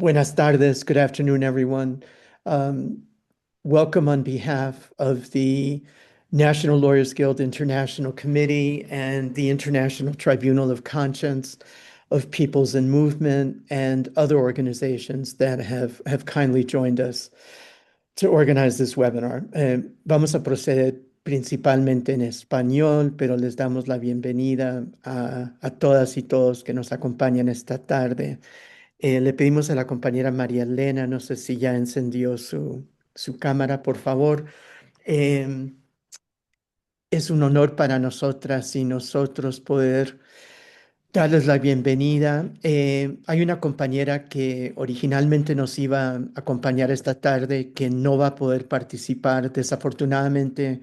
Buenas tardes. Good afternoon, everyone. Um, Welcome on behalf of the National Lawyers Guild International Committee and the International Tribunal of Conscience of Peoples in Movement and other organizations that have kindly joined us to organize this webinar. Vamos a proceder principalmente en español, pero les damos la bienvenida a todas y todos que nos acompañan esta tarde. Le pedimos a la compañera María Elena, no sé si ya encendió su cámara, por favor. Em, es un honor para nosotras y nosotros poder darles la bienvenida. Hay una compañera que originalmente nos iba a acompañar esta tarde que no va a poder participar, desafortunadamente,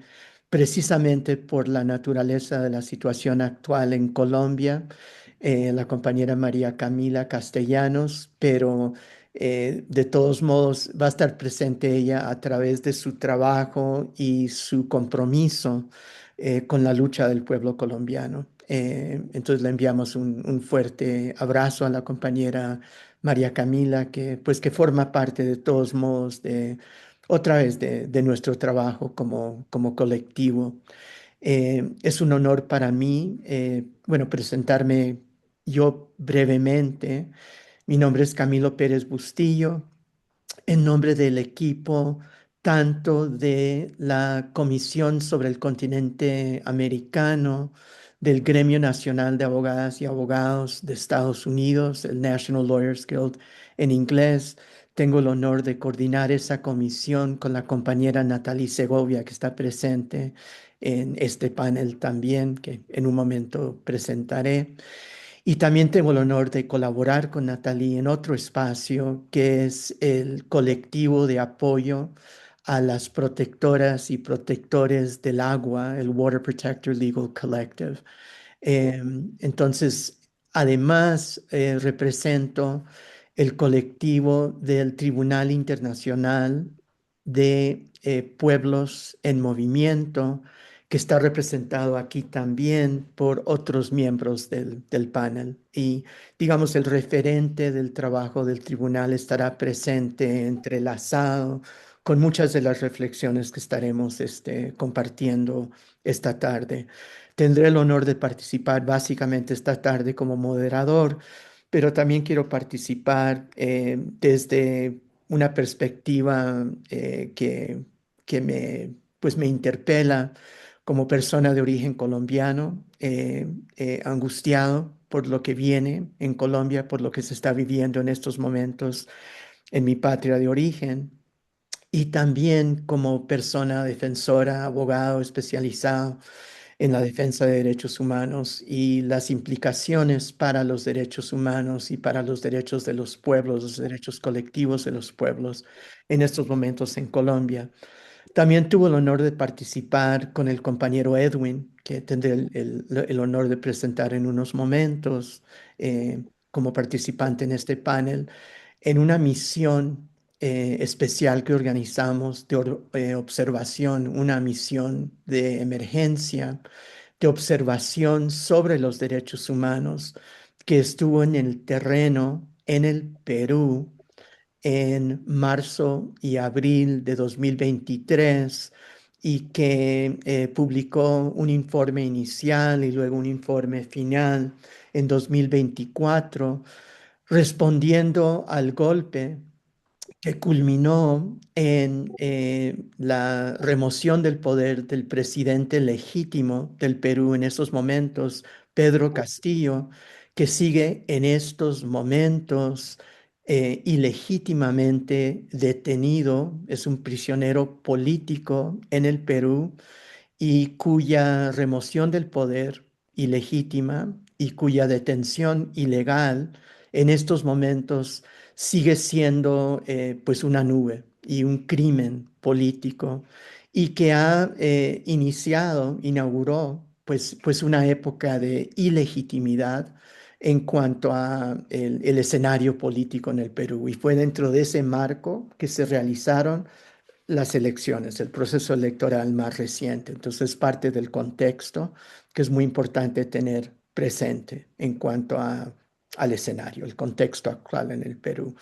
precisamente por la naturaleza de la situación actual en Colombia, la compañera María Camila Castellanos, pero de todos modos va a estar presente ella a través de su trabajo y su compromiso con la lucha del pueblo colombiano. Entonces le enviamos un fuerte abrazo a la compañera María Camila, que forma parte de todos modos otra vez de nuestro trabajo como colectivo. Es un honor para mí, presentarme yo brevemente. Mi nombre es Camilo Pérez Bustillo en nombre del equipo tanto de la Comisión sobre el Continente Americano, del Gremio Nacional de Abogadas y Abogados de Estados Unidos, el National Lawyers Guild en inglés. Tengo el honor de coordinar esa comisión con la compañera Natalie Segovia, que está presente en este panel también, que en un momento presentaré. Y también tengo el honor de colaborar con Natalie en otro espacio que es el colectivo de apoyo a las protectoras y protectores del agua, el Water Protector Legal Collective. Entonces, además, represento el colectivo del Tribunal Internacional de Pueblos en Movimiento, que está representado aquí también por otros miembros del panel. Y, digamos, el referente del trabajo del tribunal estará presente, entrelazado con muchas de las reflexiones que estaremos compartiendo esta tarde. Tendré el honor de participar básicamente esta tarde como moderador, pero también quiero participar desde una perspectiva que me interpela como persona de origen colombiano, angustiado por lo que viene en Colombia, por lo que se está viviendo en estos momentos en mi patria de origen. Y también como persona defensora, abogado especializado en la defensa de derechos humanos y las implicaciones para los derechos humanos y para los derechos de los pueblos, los derechos colectivos de los pueblos en estos momentos en Colombia. También tuve el honor de participar con el compañero Edwin, que tendré el honor de presentar en unos momentos como participante en este panel, en una misión especial que organizamos de observación, una misión de emergencia, de observación sobre los derechos humanos, que estuvo en el terreno en el Perú en marzo y abril de 2023 y que publicó un informe inicial y luego un informe final en 2024, respondiendo al golpe que culminó en la remoción del poder del presidente legítimo del Perú en estos momentos, Pedro Castillo, que sigue en estos momentos ilegítimamente detenido, es un prisionero político en el Perú y cuya remoción del poder ilegítima y cuya detención ilegal en estos momentos sigue siendo pues una nube y un crimen político y que ha inauguró pues una época de ilegitimidad en cuanto a el escenario político en el Perú. Y fue dentro de ese marco que se realizaron las elecciones, el proceso electoral más reciente. Entonces, parte del contexto que es muy importante tener presente en cuanto al escenario, el contexto actual en el Perú.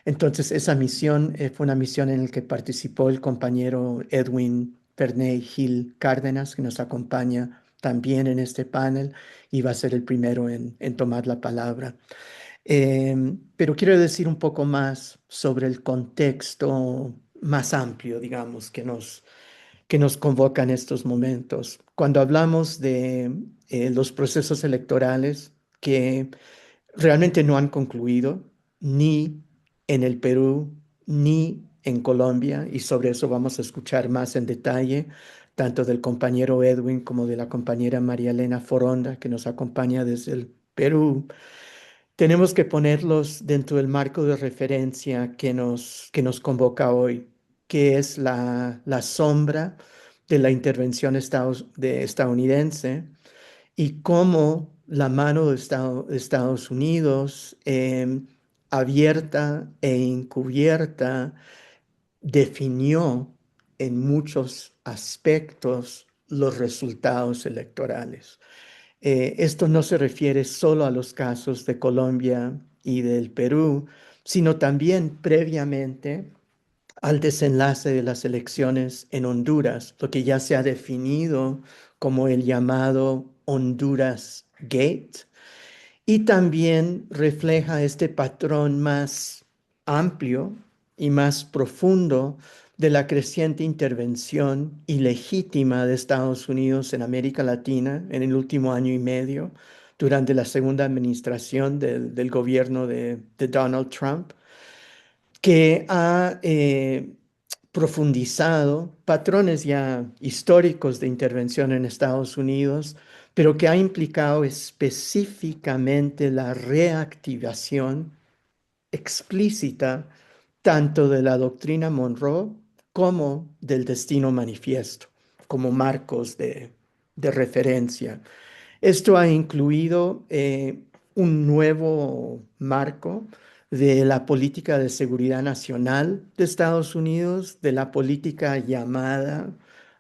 Entonces, esa misión fue una misión en la que participó el compañero Edwin Perney Gil Cárdenas, que nos acompaña también en este panel y va a ser el primero en tomar la palabra. Pero quiero decir un poco más sobre el contexto más amplio, digamos, que nos convoca en estos momentos. Cuando hablamos de los procesos electorales que realmente no han concluido ni en el Perú ni en Colombia, y sobre eso vamos a escuchar más en detalle, tanto del compañero Edwin como de la compañera María Elena Foronda, que nos acompaña desde el Perú. Tenemos que ponerlos dentro del marco de referencia que nos convoca hoy, que es la sombra de la intervención estadounidense y cómo la mano de Estados Unidos, abierta e encubierta, definió en muchos aspectos los resultados electorales. Esto no se refiere solo a los casos de Colombia y del Perú, sino también previamente al desenlace de las elecciones en Honduras, lo que ya se ha definido como el llamado Honduras Gate, y también refleja este patrón más amplio y más profundo de la creciente intervención ilegítima de Estados Unidos en América Latina en el último año y medio, durante la segunda administración del gobierno de Donald Trump, que ha profundizado patrones ya históricos de intervención en Estados Unidos, pero que ha implicado específicamente la reactivación explícita tanto de la doctrina Monroe como del destino manifiesto, como marcos de referencia. Esto ha incluido un nuevo marco de la política de seguridad nacional de Estados Unidos, de la política llamada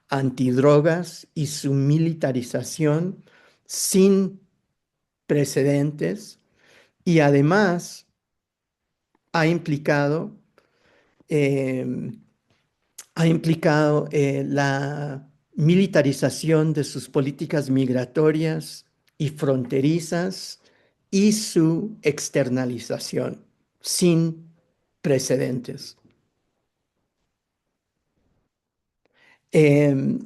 antidrogas y su militarización sin precedentes, y además ha implicado, eh, la militarización de sus políticas migratorias y fronterizas y su externalización sin precedentes. Eh,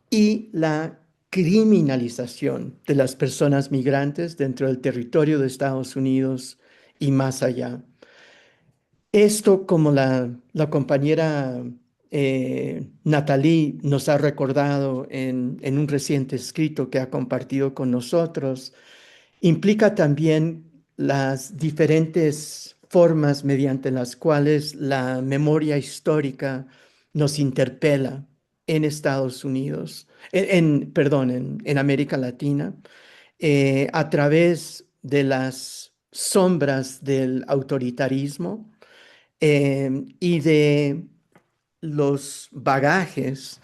y la criminalización de las personas migrantes dentro del territorio de Estados Unidos y más allá. Esto, como la compañera Natalie nos ha recordado en un reciente escrito que ha compartido con nosotros, implica también las diferentes formas mediante las cuales la memoria histórica nos interpela en Estados Unidos, perdón, en América Latina, a través de las sombras del autoritarismo y de los bagajes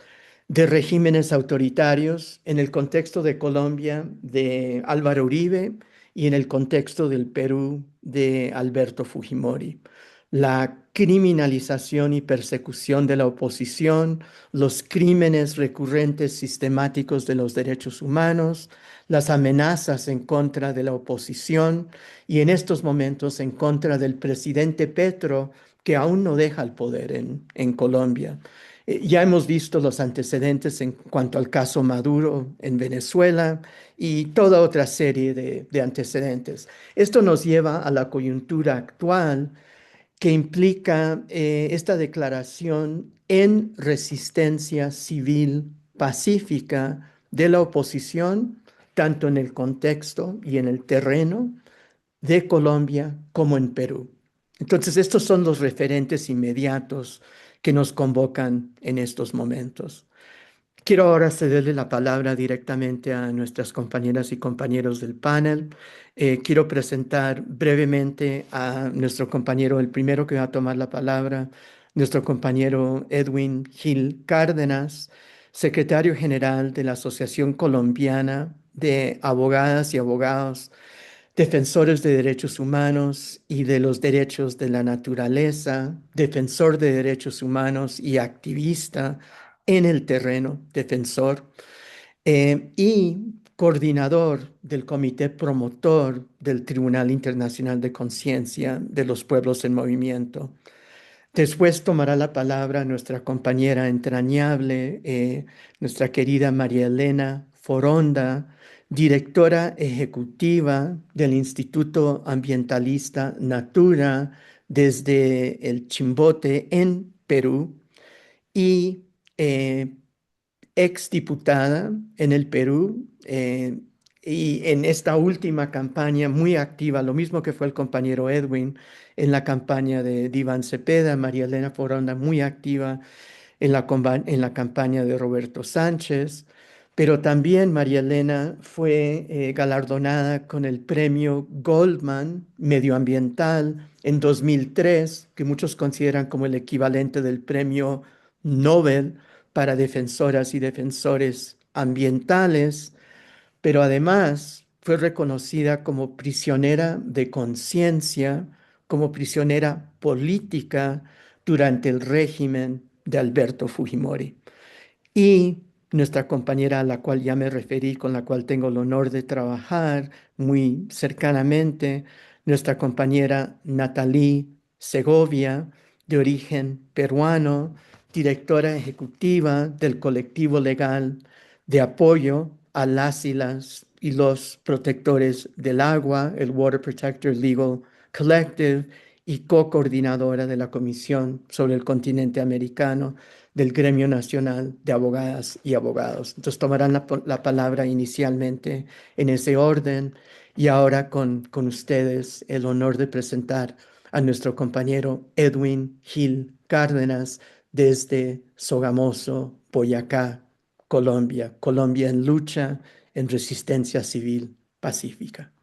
de regímenes autoritarios en el contexto de Colombia de Álvaro Uribe y en el contexto del Perú de Alberto Fujimori. La criminalización y persecución de la oposición, los crímenes recurrentes sistemáticos de los derechos humanos, las amenazas en contra de la oposición y en estos momentos en contra del presidente Petro, que aún no deja el poder en Colombia. Ya hemos visto los antecedentes en cuanto al caso Maduro en Venezuela y toda otra serie de antecedentes. Esto nos lleva a la coyuntura actual, que implica esta declaración en resistencia civil pacífica de la oposición, tanto en el contexto y en el terreno de Colombia como en Perú. Entonces, estos son los referentes inmediatos que nos convocan en estos momentos. Quiero ahora cederle la palabra directamente a nuestras compañeras y compañeros del panel. Quiero presentar brevemente a nuestro compañero, el primero que va a tomar la palabra, nuestro compañero Edwin Gil Cárdenas, secretario general de la Asociación Colombiana de Abogadas y Abogados defensores de derechos humanos y de los derechos de la naturaleza, defensor de derechos humanos y activista en el terreno, defensor, y coordinador del comité promotor del Tribunal Internacional de Conciencia de los Pueblos en Movimiento. Después tomará la palabra nuestra compañera entrañable, nuestra querida María Elena Foronda, directora ejecutiva del Instituto Ambientalista Natura desde el Chimbote en Perú y exdiputada en el Perú, y en esta última campaña muy activa, lo mismo que fue el compañero Edwin en la campaña de Iván Cepeda, María Elena Foronda muy activa en la campaña de Roberto Sánchez, pero también María Elena fue galardonada con el premio Goldman Medioambiental en 2003, que muchos consideran como el equivalente del premio Nobel para defensoras y defensores ambientales, pero además fue reconocida como prisionera de conciencia, como prisionera política durante el régimen de Alberto Fujimori. Y nuestra compañera a la cual ya me referí, con la cual tengo el honor de trabajar muy cercanamente, nuestra compañera Natalie Segovia, de origen peruano, directora ejecutiva del colectivo legal de apoyo a las y los protectores del agua, el Water Protector Legal Collective, y co-coordinadora de la Comisión sobre el Continente Americano del Gremio Nacional de Abogadas y Abogados. Entonces tomarán la palabra inicialmente en ese orden y ahora con ustedes el honor de presentar a nuestro compañero Edwin Gil Cárdenas desde Sogamoso, Boyacá, Colombia. Colombia en lucha, en resistencia civil pacífica.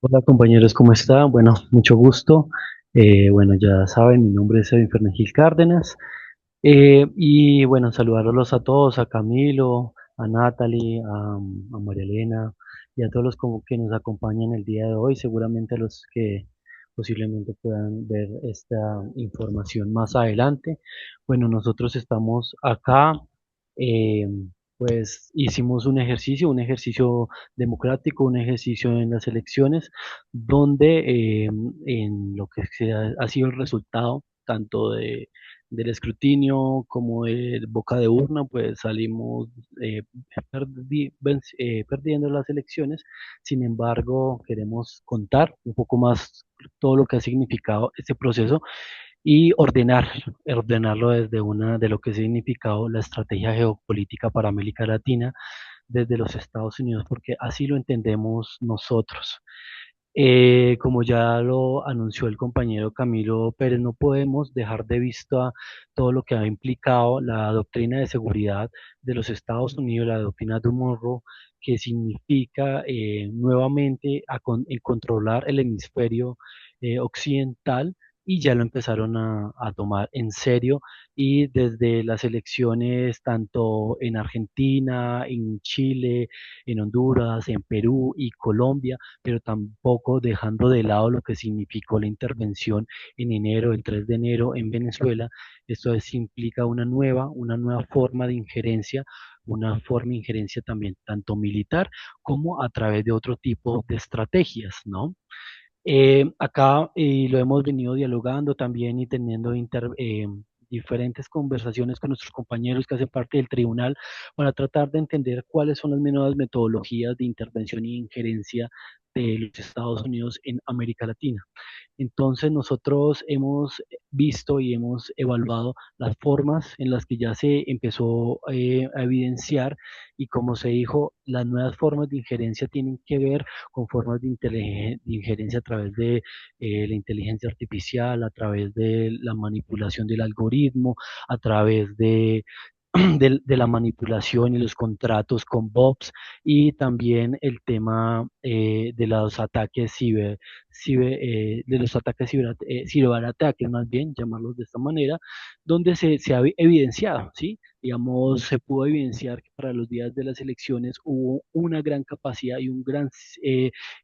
Hola compañeros, ¿cómo están? Bueno, mucho gusto. Bueno, ya saben, mi nombre es Edwin Gil Cárdenas. Y bueno, saludarlos a todos, a Camilo, a Natalie, a María Elena y a todos los que nos acompañan el día de hoy, seguramente a los que posiblemente puedan ver esta información más adelante. Bueno, nosotros estamos acá, eh, pues hicimos un ejercicio democrático, un ejercicio en las elecciones, donde en lo que ha sido el resultado tanto del escrutinio como de boca de urna, pues salimos eh, perdiendo las elecciones. Sin embargo, queremos contar un poco más todo lo que ha significado este proceso y ordenarlo desde una de lo que ha significado la estrategia geopolítica para América Latina desde los Estados Unidos, porque así lo entendemos nosotros. Como ya lo anunció el compañero Camilo Pérez, no podemos dejar de vista todo lo que ha implicado la doctrina de seguridad de los Estados Unidos, la doctrina de Monroe, que significa nuevamente en controlar el hemisferio occidental, y ya lo empezaron a tomar en serio, y desde las elecciones tanto en Argentina, en Chile, en Honduras, en Perú y Colombia, pero tampoco dejando de lado lo que significó la intervención en enero, el 3 de enero en Venezuela. Implica una nueva forma de injerencia, una forma de injerencia también tanto militar como a través de otro tipo de estrategias, ¿no? Acá lo hemos venido dialogando también y teniendo diferentes conversaciones con nuestros compañeros que hacen parte del tribunal para tratar de entender cuáles son las nuevas metodologías de intervención y injerencia de los Estados Unidos en América Latina. Entonces nosotros hemos visto y hemos evaluado las formas en las que ya se empezó a evidenciar, y como se dijo, las nuevas formas de injerencia tienen que ver con formas de injerencia a través de la inteligencia artificial, a través de la manipulación del algoritmo, a través de la manipulación y los contratos con bots, y también el tema de los ataques de los ataques ciberataques, más bien llamarlos de esta manera, donde se ha evidenciado, ¿sí? digamos, se pudo evidenciar que para los días de las elecciones hubo una gran capacidad y un gran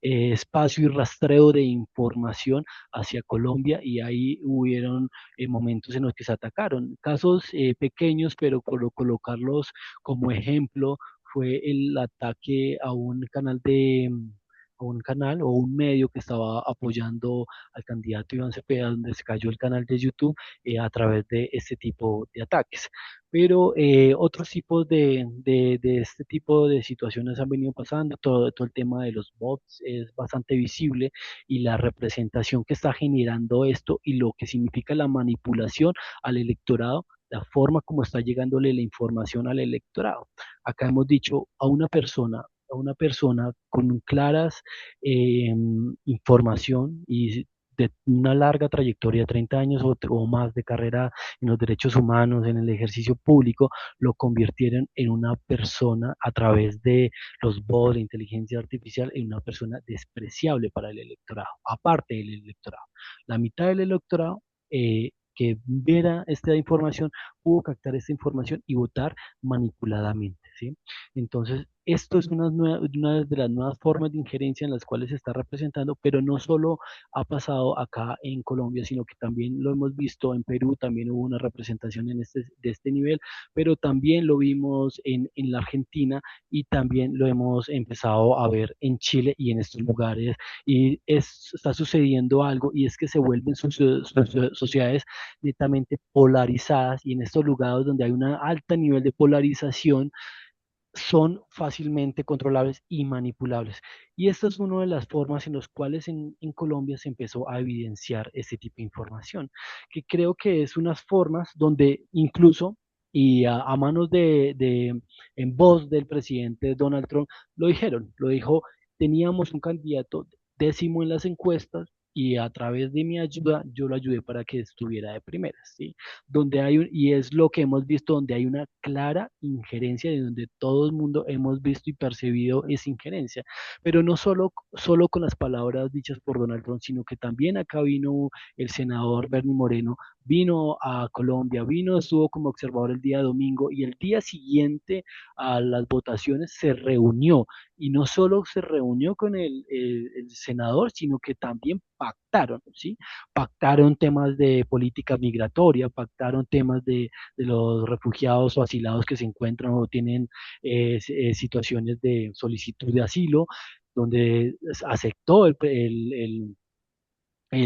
espacio y rastreo de información hacia Colombia y ahí hubieron momentos en los que se atacaron. Casos pequeños, pero por colocarlos como ejemplo, fue el ataque a un canal a un canal o un medio que estaba apoyando al candidato Iván Cepeda, donde se cayó el canal de YouTube a través de este tipo de ataques. Pero otros tipos de este tipo de situaciones han venido pasando. Todo el tema de los bots es bastante visible y la representación que está generando esto y lo que significa la manipulación al electorado, la forma como está llegándole la información al electorado. Acá hemos dicho a una persona con claras información y de una larga trayectoria, 30 años o más de carrera en los derechos humanos, en el ejercicio público, lo convirtieron en una persona a través de los bots, de inteligencia artificial, en una persona despreciable para el electorado, aparte del electorado. La mitad del electorado que viera esta información pudo captar esta información y votar manipuladamente, ¿sí? Entonces, esto es una de las nuevas formas de injerencia en las cuales se está representando, pero no solo ha pasado acá en Colombia, sino que también lo hemos visto en Perú, también hubo una representación de este nivel, pero también lo vimos en la Argentina y también lo hemos empezado a ver en Chile y en estos lugares. Y está sucediendo algo y es que se vuelven sociedades netamente polarizadas y en estos lugares donde hay un alto nivel de polarización son fácilmente controlables y manipulables. Y esta es una de las formas en las cuales en Colombia se empezó a evidenciar este tipo de información, que creo que es unas formas donde incluso, y a manos en voz del presidente Donald Trump, lo dijo, teníamos un candidato décimo en las encuestas y a través de mi ayuda yo lo ayudé para que estuviera de primeras, ¿sí? Y es lo que hemos visto, donde hay una clara injerencia, de donde todo el mundo hemos visto y percibido esa injerencia, pero no solo con las palabras dichas por Donald Trump, sino que también acá vino el senador Bernie Moreno, vino a Colombia, estuvo como observador el día domingo y el día siguiente a las votaciones se reunió y no solo se reunió con el senador, sino que también pactaron, ¿sí? Pactaron temas de política migratoria, pactaron temas de los refugiados o asilados que se encuentran o tienen situaciones de solicitud de asilo, donde aceptó el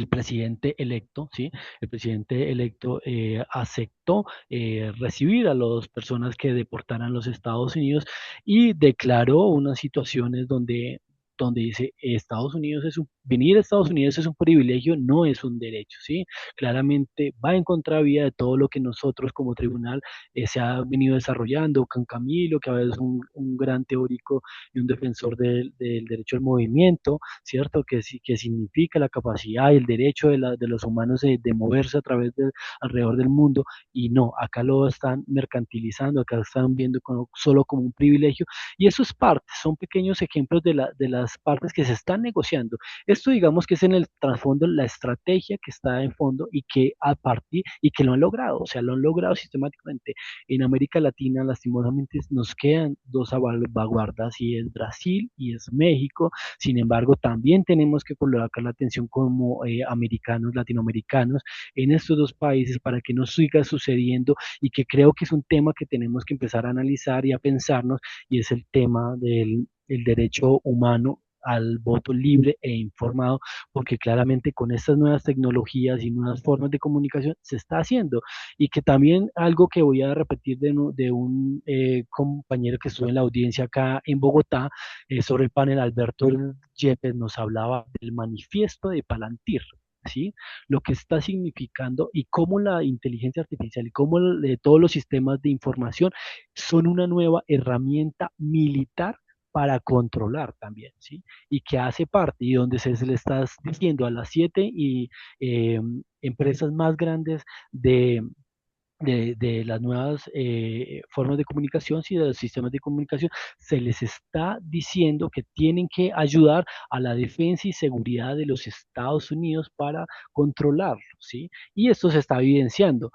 presidente electo, ¿sí? El presidente electo aceptó recibir a las personas que deportaran a los Estados Unidos y declaró unas situaciones donde dice Estados Unidos venir a Estados Unidos es un privilegio, no es un derecho, ¿sí? Claramente va en contravía de todo lo que nosotros como tribunal se ha venido desarrollando con Camilo, que a veces es un gran teórico y un defensor del derecho al movimiento, ¿cierto? Que significa la capacidad y el derecho de los humanos de moverse alrededor del mundo, y no, acá lo están mercantilizando, acá lo están viendo solo como un privilegio, y eso es parte, son pequeños ejemplos de las partes que se están negociando. Esto digamos que es en el trasfondo la estrategia que está en fondo y que a partir, y que lo han logrado, o sea, lo han logrado sistemáticamente. En América Latina, lastimosamente, nos quedan dos salvaguardas y es Brasil y es México. Sin embargo, también tenemos que colocar la atención como americanos, latinoamericanos, en estos dos países para que no siga sucediendo y que creo que es un tema que tenemos que empezar a analizar y a pensarnos, y es el tema del el derecho humano al voto libre e informado, porque claramente con estas nuevas tecnologías y nuevas formas de comunicación se está haciendo. Y que también algo que voy a repetir de un compañero que estuvo en la audiencia acá en Bogotá, sobre el panel, Alberto Yepes, nos hablaba del manifiesto de Palantir, ¿sí? Lo que está significando y cómo la inteligencia artificial y cómo todos los sistemas de información son una nueva herramienta militar para controlar también, ¿sí? Y que hace parte y donde se le está diciendo a las siete eh, empresas más grandes de, de las nuevas formas de comunicación, sí, de los sistemas de comunicación, se les está diciendo que tienen que ayudar a la defensa y seguridad de los Estados Unidos para controlarlo, ¿sí? Y esto se está evidenciando.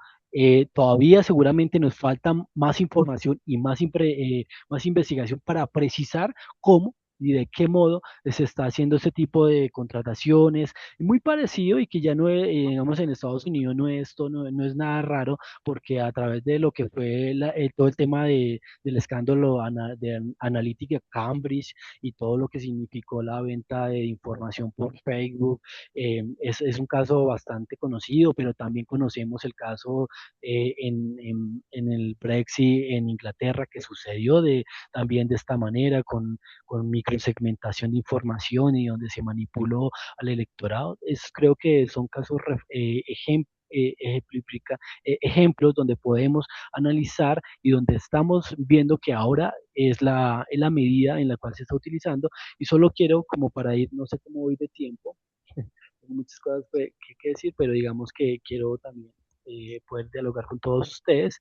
Todavía seguramente nos falta más información y más investigación para precisar cómo y de qué modo se está haciendo ese tipo de contrataciones. Muy parecido y que ya no es, digamos, en Estados Unidos no es nada raro porque a través de lo que fue todo el tema del escándalo de Analytica Cambridge y todo lo que significó la venta de información por Facebook, es un caso bastante conocido, pero también conocemos el caso en el Brexit en Inglaterra que sucedió también de esta manera con microsegmentación de información y donde se manipuló al electorado. Creo que son casos ejemplos donde podemos analizar y donde estamos viendo que ahora es la medida en la cual se está utilizando. Y solo quiero, como para ir, no sé cómo voy de tiempo, tengo muchas cosas que decir, pero digamos que quiero también poder dialogar con todos ustedes.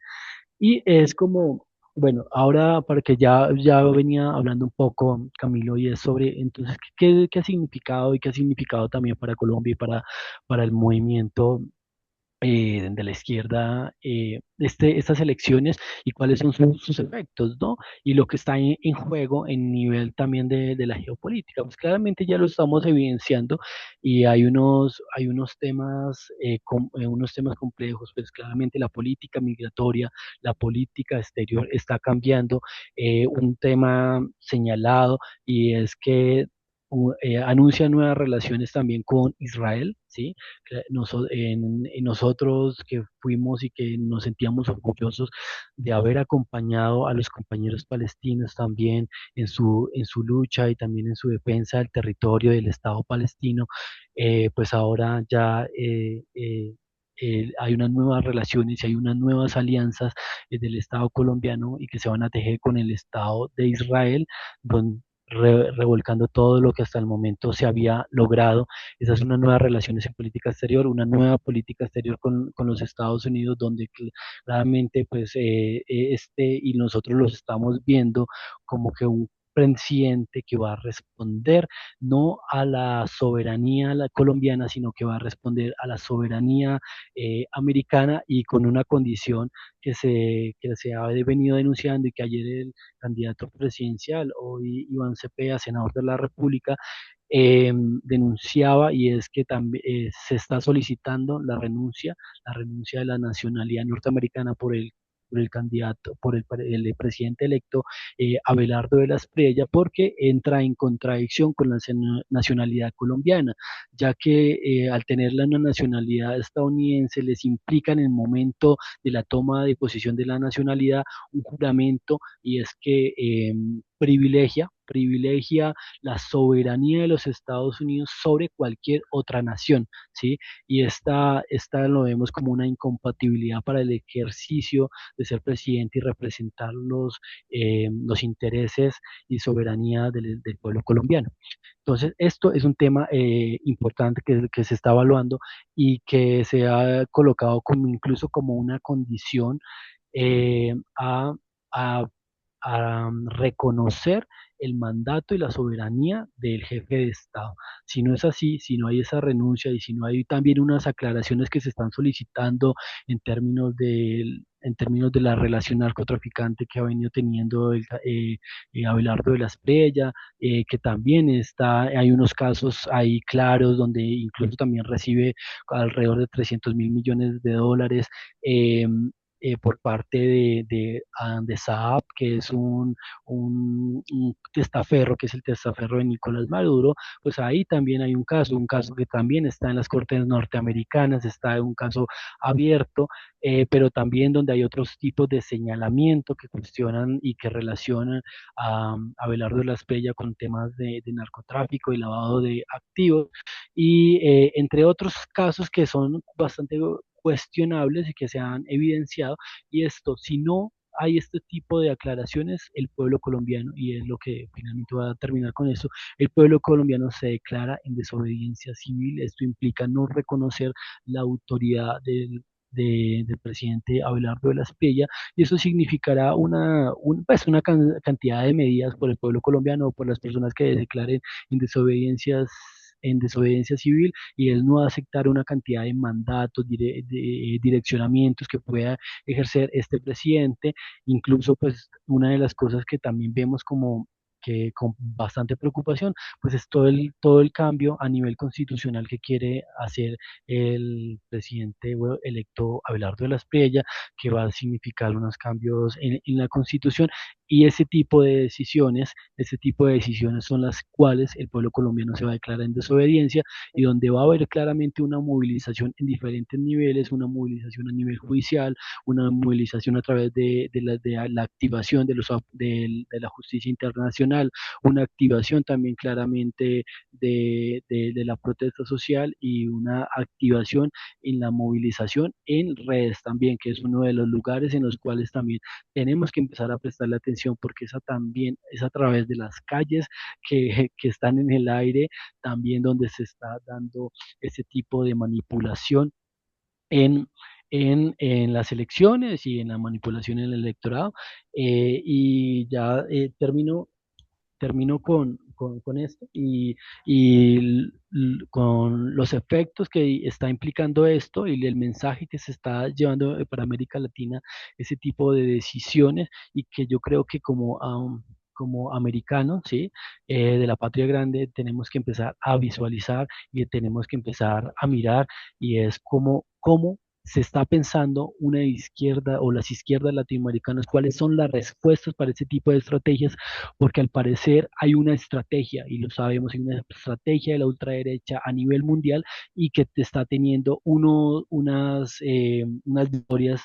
Y es como, bueno, ahora para que ya venía hablando un poco, Camilo, y es sobre, entonces, qué ha significado y qué ha significado también para Colombia y para el movimiento de la izquierda estas elecciones y cuáles son sus efectos, ¿no? Y lo que está en juego en nivel también de la geopolítica. Pues claramente ya lo estamos evidenciando y hay unos temas complejos, pues claramente la política migratoria, la política exterior está cambiando. Un tema señalado y es que anuncia nuevas relaciones también con Israel, ¿sí? En nosotros que fuimos y que nos sentíamos orgullosos de haber acompañado a los compañeros palestinos también en su lucha y también en su defensa del territorio del Estado palestino, pues ahora ya hay unas nuevas relaciones y hay unas nuevas alianzas del Estado colombiano y que se van a tejer con el Estado de Israel, revolcando todo lo que hasta el momento se había logrado. Esas son unas nuevas relaciones en política exterior, una nueva política exterior con los Estados Unidos, donde claramente pues y nosotros los estamos viendo como que un presidente que va a responder no a la soberanía colombiana, sino que va a responder a la soberanía americana y con una condición que se ha venido denunciando y que ayer el candidato presidencial, hoy Iván Cepeda, senador de la República, denunciaba y es que también se está solicitando la renuncia de la nacionalidad norteamericana por el candidato, el presidente electo Abelardo de la Espriella, porque entra en contradicción con la nacionalidad colombiana, ya que al tener una nacionalidad estadounidense les implica en el momento de la toma de posición de la nacionalidad un juramento y es que privilegia la soberanía de los Estados Unidos sobre cualquier otra nación, ¿sí? Y esta lo vemos como una incompatibilidad para el ejercicio de ser presidente y representar los intereses y soberanía del pueblo colombiano. Entonces, esto es un tema importante que se está evaluando y que se ha colocado como incluso como una condición eh, a, a reconocer el mandato y la soberanía del jefe de Estado. Si no es así, si no hay esa renuncia y si no hay también unas aclaraciones que se están solicitando en términos de la relación narcotraficante que ha venido teniendo Abelardo de la Espriella, que también hay unos casos ahí claros donde incluso también recibe alrededor de 300.000 millones de dólares. eh, por parte de Saab, que es un testaferro, que es el testaferro de Nicolás Maduro, pues ahí también hay un caso que también está en las cortes norteamericanas, está un caso abierto, pero también donde hay otros tipos de señalamiento que cuestionan y que relacionan a Abelardo de la Espriella con temas de narcotráfico y lavado de activos, y entre otros casos que son bastante cuestionables y que se han evidenciado, y esto, si no hay este tipo de aclaraciones, el pueblo colombiano, y es lo que finalmente va a terminar con eso, el pueblo colombiano se declara en desobediencia civil. Esto implica no reconocer la autoridad del presidente Abelardo de la Espriella, y eso significará pues cantidad de medidas por el pueblo colombiano o por las personas que declaren en desobediencia en desobediencia civil y el no aceptar una cantidad de mandatos, direccionamientos que pueda ejercer este presidente. Incluso, pues, una de las cosas que también vemos como que con bastante preocupación, pues es todo el cambio a nivel constitucional que quiere hacer el presidente electo Abelardo de las Priella, que va a significar unos cambios en la constitución y ese tipo de decisiones son las cuales el pueblo colombiano se va a declarar en desobediencia y donde va a haber claramente una movilización en diferentes niveles, una movilización a nivel judicial, una movilización a través de la activación de la justicia internacional, una activación también claramente de la protesta social y una activación en la movilización en redes también, que es uno de los lugares en los cuales también tenemos que empezar a prestarle atención porque esa también es a través de las calles que están en el aire, también donde se está dando ese tipo de manipulación en, en las elecciones y en la manipulación en el electorado. Y ya termino con esto con los efectos que está implicando esto y el mensaje que se está llevando para América Latina, ese tipo de decisiones y que yo creo que como americanos, ¿sí? De la patria grande, tenemos que empezar a visualizar y tenemos que empezar a mirar y es cómo se está pensando una izquierda o las izquierdas latinoamericanas, cuáles son las respuestas para ese tipo de estrategias porque al parecer hay una estrategia, y lo sabemos, hay una estrategia de la ultraderecha a nivel mundial y que te está teniendo unas victorias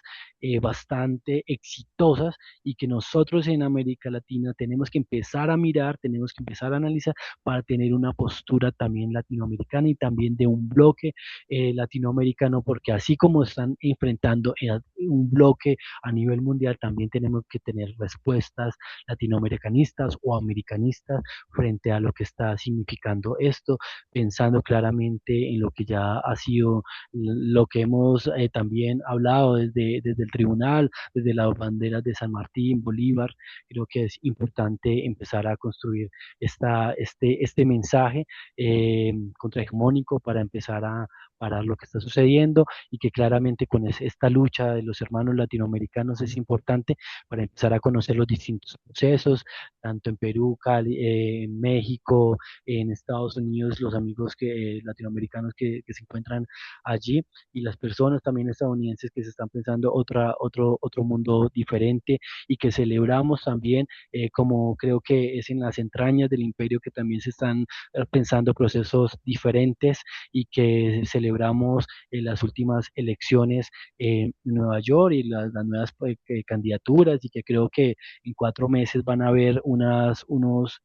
bastante exitosas y que nosotros en América Latina tenemos que empezar a mirar, tenemos que empezar a analizar para tener una postura también latinoamericana y también de un bloque latinoamericano, porque así como están enfrentando un bloque a nivel mundial, también tenemos que tener respuestas latinoamericanistas o americanistas frente a lo que está significando esto, pensando claramente en lo que ya ha sido lo que hemos también hablado desde el tribunal, desde las banderas de San Martín, Bolívar. Creo que es importante empezar a construir este mensaje contrahegemónico para empezar a parar lo que está sucediendo y que claramente con esta lucha de los hermanos latinoamericanos es importante para empezar a conocer los distintos procesos, tanto en Perú, Cali, en México, en Estados Unidos, los amigos latinoamericanos que se encuentran allí y las personas también estadounidenses que se están pensando otro mundo diferente y que celebramos también, como creo que es en las entrañas del imperio que también se están pensando procesos diferentes y que celebramos las últimas elecciones en Nueva York y las nuevas candidaturas y que creo que en 4 meses van a haber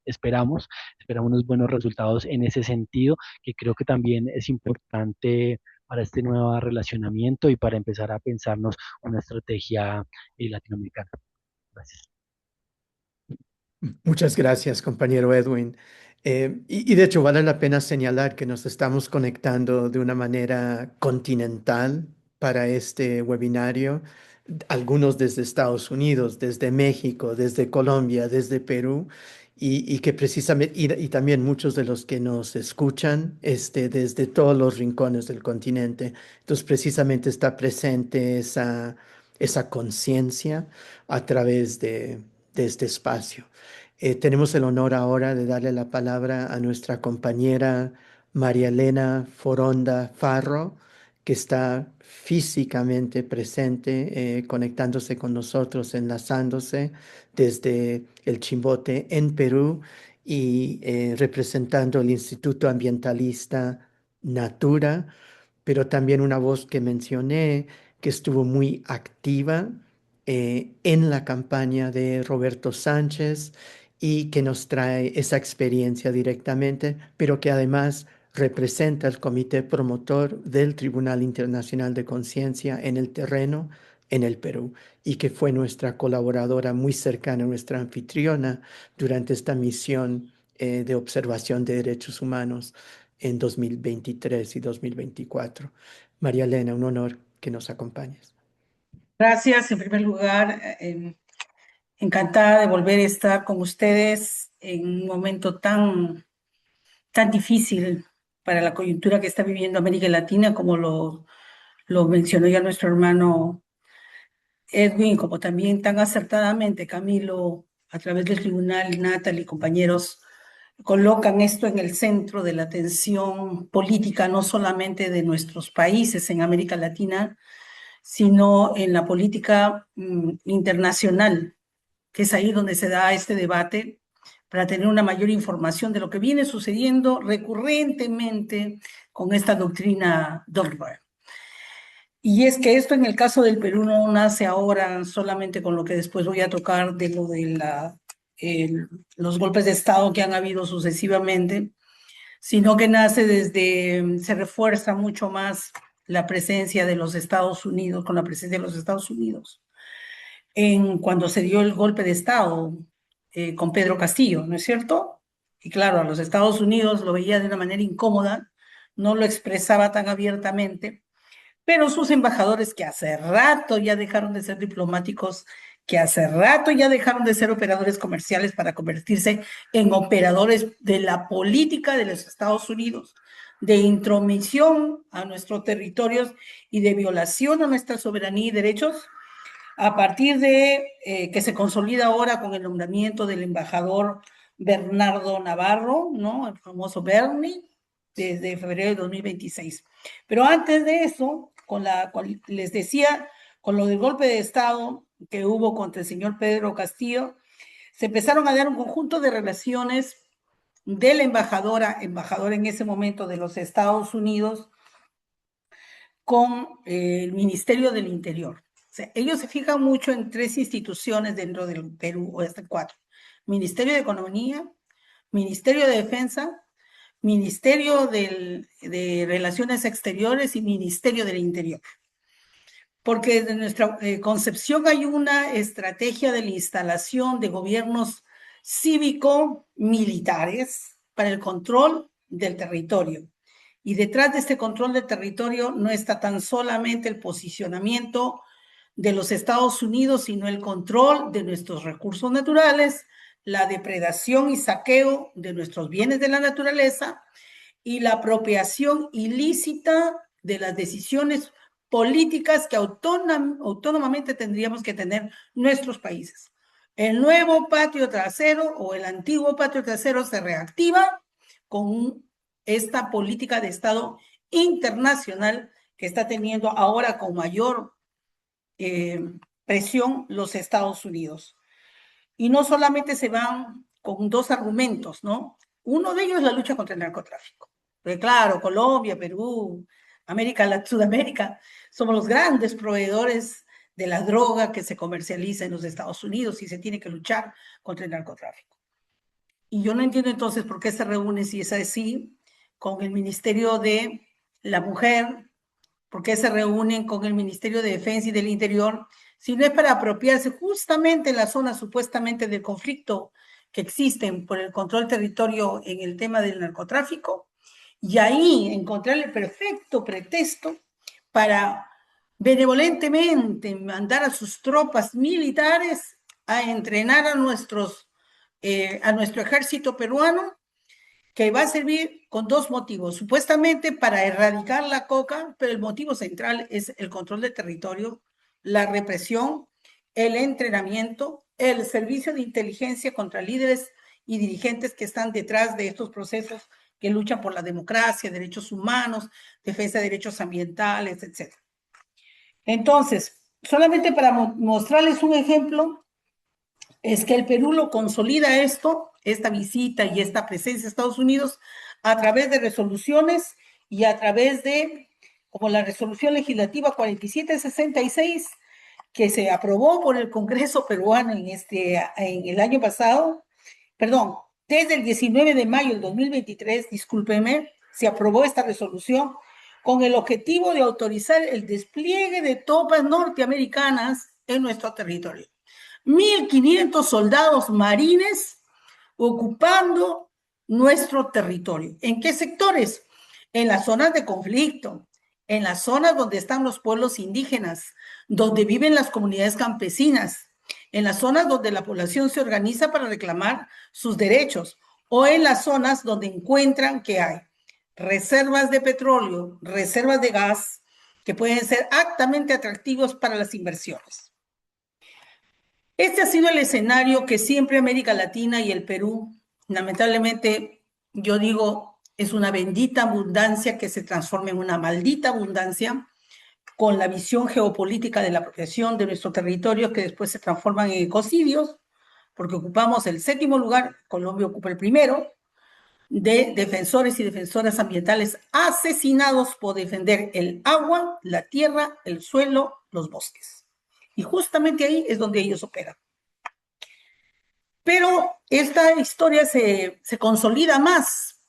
esperamos unos buenos resultados en ese sentido, que creo que también es importante para este nuevo relacionamiento y para empezar a pensarnos una estrategia latinoamericana. Gracias. Muchas gracias, compañero Edwin. Y de hecho vale la pena señalar que nos estamos conectando de una manera continental para este webinario. Algunos desde Estados Unidos, desde México, desde Colombia, desde Perú, y que precisamente, y también muchos de los que nos escuchan desde todos los rincones del continente. Entonces, precisamente está presente esa conciencia a través de este espacio. Tenemos el honor ahora de darle la palabra a nuestra compañera María Elena Foronda Farro, que está físicamente presente, conectándose con nosotros, enlazándose desde el Chimbote en Perú y representando el Instituto Ambientalista Natura, pero también una voz que mencioné que estuvo muy activa en la campaña de Roberto Sánchez y que nos trae esa experiencia directamente, pero que además representa el comité promotor del Tribunal Internacional de Conciencia en el terreno en el Perú y que fue nuestra colaboradora muy cercana, nuestra anfitriona durante esta misión de observación de derechos humanos en 2023 y 2024. María Elena, un honor que nos acompañes. Gracias, en primer lugar, encantada de volver a estar con ustedes en un momento tan difícil para la coyuntura que está viviendo América Latina, como lo mencionó ya nuestro hermano Edwin, como también tan acertadamente Camilo, a través del tribunal, Natalie y compañeros, colocan esto en el centro de la atención política, no solamente de nuestros países en América Latina, sino en la política internacional, que es ahí donde se da este debate para tener una mayor información de lo que viene sucediendo recurrentemente con esta doctrina Dodd-Frank. Y es que esto en el caso del Perú no nace ahora solamente con lo que después voy a tocar de lo de los golpes de Estado que han habido sucesivamente, sino que nace se refuerza mucho más la presencia de los Estados Unidos, con la presencia de los Estados Unidos, cuando se dio el golpe de Estado con Pedro Castillo, ¿no es cierto? Y claro, a los Estados Unidos lo veía de una manera incómoda, no lo expresaba tan abiertamente, pero sus embajadores, que hace rato ya dejaron de ser diplomáticos, que hace rato ya dejaron de ser operadores comerciales para convertirse en operadores de la política de los Estados Unidos, de intromisión a nuestros territorios y de violación a nuestra soberanía y derechos, a partir de que se consolida ahora con el nombramiento del embajador Bernardo Navarro, ¿no? El famoso Bernie, desde febrero de 2026. Pero antes de eso, les decía, con lo del golpe de Estado que hubo contra el señor Pedro Castillo, se empezaron a dar un conjunto de relaciones de la embajador en ese momento de los Estados Unidos, con el Ministerio del Interior. O sea, ellos se fijan mucho en 3 instituciones dentro del Perú, o hasta 4. Ministerio de Economía, Ministerio de Defensa, Ministerio de Relaciones Exteriores y Ministerio del Interior. Porque desde nuestra concepción hay una estrategia de la instalación de gobiernos cívico-militares para el control del territorio. Y detrás de este control del territorio no está tan solamente el posicionamiento de los Estados Unidos, sino el control de nuestros recursos naturales, la depredación y saqueo de nuestros bienes de la naturaleza y la apropiación ilícita de las decisiones políticas que autónomamente tendríamos que tener nuestros países. El nuevo patio trasero o el antiguo patio trasero se reactiva con esta política de Estado internacional que está teniendo ahora con mayor presión los Estados Unidos. Y no solamente se van con 2 argumentos, ¿no? Uno de ellos es la lucha contra el narcotráfico. Porque claro, Colombia, Perú, Sudamérica, somos los grandes proveedores de la droga que se comercializa en los Estados Unidos y se tiene que luchar contra el narcotráfico. Y yo no entiendo entonces por qué se reúne, si es así, con el Ministerio de la Mujer, por qué se reúnen con el Ministerio de Defensa y del Interior, si no es para apropiarse justamente en la zona supuestamente del conflicto que existen por el control territorio en el tema del narcotráfico, y ahí encontrar el perfecto pretexto para benevolentemente mandar a sus tropas militares a entrenar a nuestro ejército peruano, que va a servir con 2 motivos, supuestamente para erradicar la coca, pero el motivo central es el control del territorio, la represión, el entrenamiento, el servicio de inteligencia contra líderes y dirigentes que están detrás de estos procesos que luchan por la democracia, derechos humanos, defensa de derechos ambientales, etc. Entonces, solamente para mostrarles un ejemplo, es que el Perú lo consolida esta visita y esta presencia de Estados Unidos a través de resoluciones y a través de, como la resolución legislativa 4766, que se aprobó por el Congreso peruano en el año pasado, perdón, desde el 19 de mayo del 2023, discúlpeme, se aprobó esta resolución con el objetivo de autorizar el despliegue de tropas norteamericanas en nuestro territorio. 1.500 soldados marines ocupando nuestro territorio. ¿En qué sectores? En las zonas de conflicto, en las zonas donde están los pueblos indígenas, donde viven las comunidades campesinas, en las zonas donde la población se organiza para reclamar sus derechos, o en las zonas donde encuentran que hay reservas de petróleo, reservas de gas, que pueden ser altamente atractivos para las inversiones. Este ha sido el escenario que siempre América Latina y el Perú, lamentablemente, yo digo, es una bendita abundancia que se transforma en una maldita abundancia, con la visión geopolítica de la protección de nuestro territorio, que después se transforman en ecocidios, porque ocupamos el 7º lugar, Colombia ocupa el primero, de defensores y defensoras ambientales asesinados por defender el agua, la tierra, el suelo, los bosques. Y justamente ahí es donde ellos operan. Pero esta historia se consolida más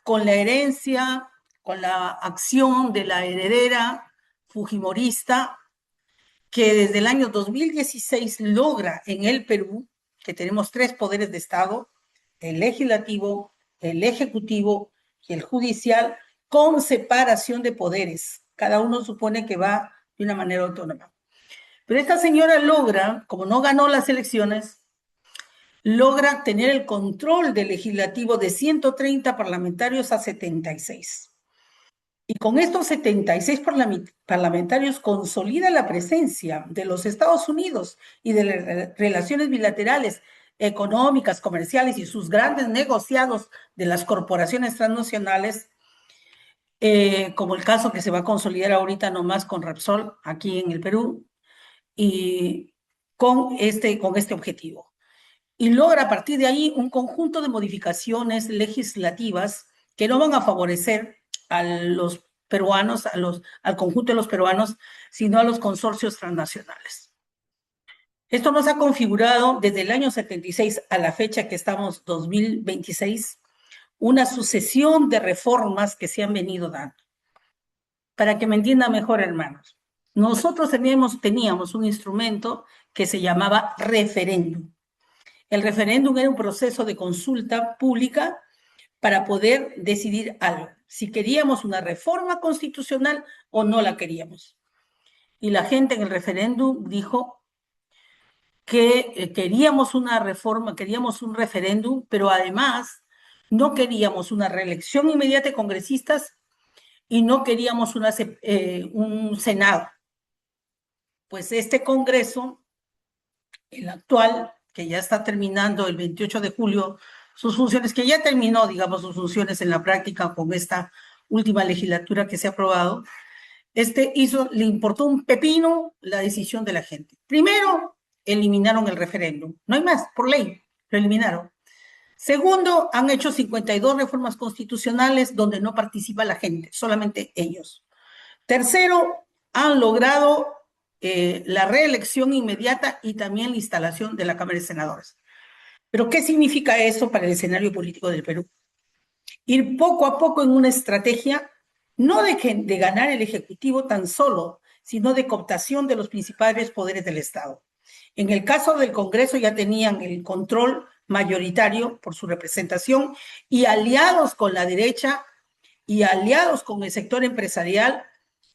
con la herencia, con la acción de la heredera fujimorista, que desde el año 2016 logra en el Perú, que tenemos 3 poderes de Estado, el legislativo, el ejecutivo y el judicial, con separación de poderes. Cada uno supone que va de una manera autónoma. Pero esta señora logra, como no ganó las elecciones, logra tener el control del legislativo de 130 parlamentarios a 76. Y con estos 76 parlamentarios consolida la presencia de los Estados Unidos y de las relaciones bilaterales, económicas, comerciales y sus grandes negociados de las corporaciones transnacionales, como el caso que se va a consolidar ahorita nomás con Repsol aquí en el Perú, y con este objetivo. Y logra a partir de ahí un conjunto de modificaciones legislativas que no van a favorecer a los peruanos, al conjunto de los peruanos, sino a los consorcios transnacionales. Esto nos ha configurado desde el año 76 a la fecha que estamos, 2026, una sucesión de reformas que se han venido dando. Para que me entiendan mejor, hermanos, nosotros teníamos un instrumento que se llamaba referéndum. El referéndum era un proceso de consulta pública para poder decidir algo, si queríamos una reforma constitucional o no la queríamos. Y la gente en el referéndum dijo que queríamos una reforma, queríamos un referéndum, pero además no queríamos una reelección inmediata de congresistas y no queríamos un Senado. Pues este Congreso, el actual, que ya está terminando el 28 de julio sus funciones, que ya terminó, digamos, sus funciones en la práctica con esta última legislatura que se ha aprobado, le importó un pepino la decisión de la gente. Primero, eliminaron el referéndum. No hay más, por ley, lo eliminaron. Segundo, han hecho 52 reformas constitucionales donde no participa la gente, solamente ellos. Tercero, han logrado la reelección inmediata y también la instalación de la Cámara de Senadores. Pero ¿qué significa eso para el escenario político del Perú? Ir poco a poco en una estrategia, no de ganar el Ejecutivo tan solo, sino de cooptación de los principales poderes del Estado. En el caso del Congreso ya tenían el control mayoritario por su representación y aliados con la derecha y aliados con el sector empresarial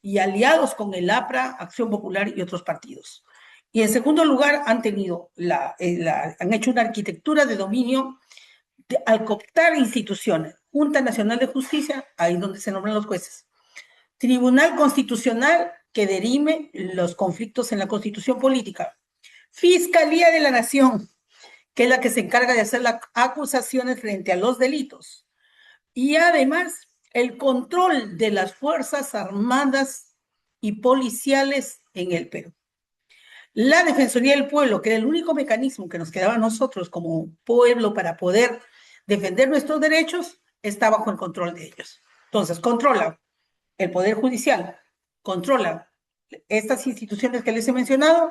y aliados con el APRA, Acción Popular y otros partidos. Y en segundo lugar, han hecho una arquitectura de dominio al cooptar instituciones. Junta Nacional de Justicia, ahí donde se nombran los jueces. Tribunal Constitucional, que dirime los conflictos en la constitución política. Fiscalía de la Nación, que es la que se encarga de hacer las acusaciones frente a los delitos. Y además, el control de las Fuerzas Armadas y policiales en el Perú. La Defensoría del Pueblo, que era el único mecanismo que nos quedaba a nosotros como pueblo para poder defender nuestros derechos, está bajo el control de ellos. Entonces, controla el Poder Judicial, controla estas instituciones que les he mencionado,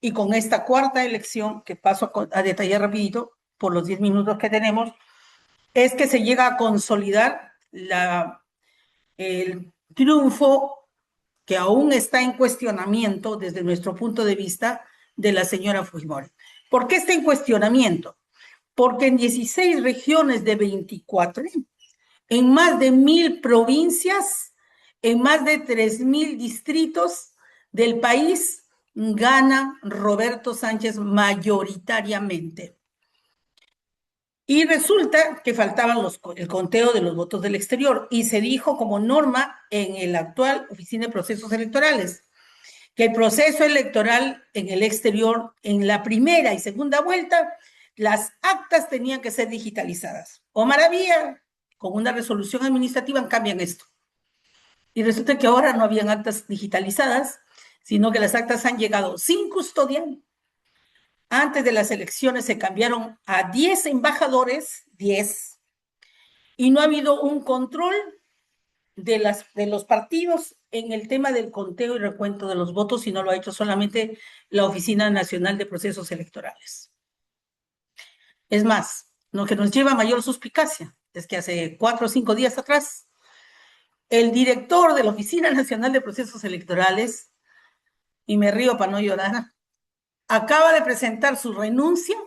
y con esta cuarta elección, que paso a detallar rapidito por los 10 minutos que tenemos, es que se llega a consolidar el triunfo que aún está en cuestionamiento desde nuestro punto de vista de la señora Fujimori. ¿Por qué está en cuestionamiento? Porque en 16 regiones de 24, en más de 1,000 provincias, en más de 3,000 distritos del país, gana Roberto Sánchez mayoritariamente. Y resulta que faltaban el conteo de los votos del exterior y se dijo como norma en el actual Oficina de Procesos Electorales que el proceso electoral en el exterior, en la primera y segunda vuelta, las actas tenían que ser digitalizadas. O maravilla, con una resolución administrativa cambian esto. Y resulta que ahora no habían actas digitalizadas, sino que las actas han llegado sin custodia. Antes de las elecciones se cambiaron a 10 embajadores, 10, y no ha habido un control de los partidos en el tema del conteo y recuento de los votos, sino lo ha hecho solamente la Oficina Nacional de Procesos Electorales. Es más, lo que nos lleva a mayor suspicacia es que hace 4 o 5 días atrás, el director de la Oficina Nacional de Procesos Electorales, y me río para no llorar, acaba de presentar su renuncia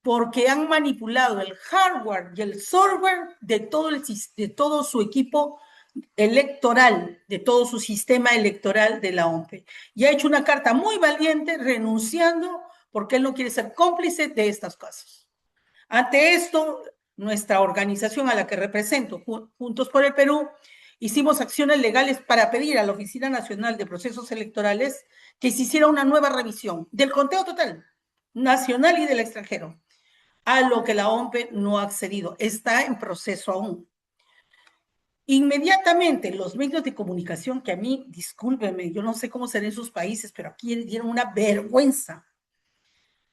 porque han manipulado el hardware y el software de todo su equipo electoral, de todo su sistema electoral de la OMPE. Y ha hecho una carta muy valiente renunciando porque él no quiere ser cómplice de estos casos. Ante esto, nuestra organización a la que represento, Juntos por el Perú, hicimos acciones legales para pedir a la Oficina Nacional de Procesos Electorales que se hiciera una nueva revisión del conteo total, nacional y del extranjero, a lo que la OMPE no ha accedido. Está en proceso aún. Inmediatamente los medios de comunicación, que a mí, discúlpenme, yo no sé cómo será en sus países, pero aquí dieron una vergüenza.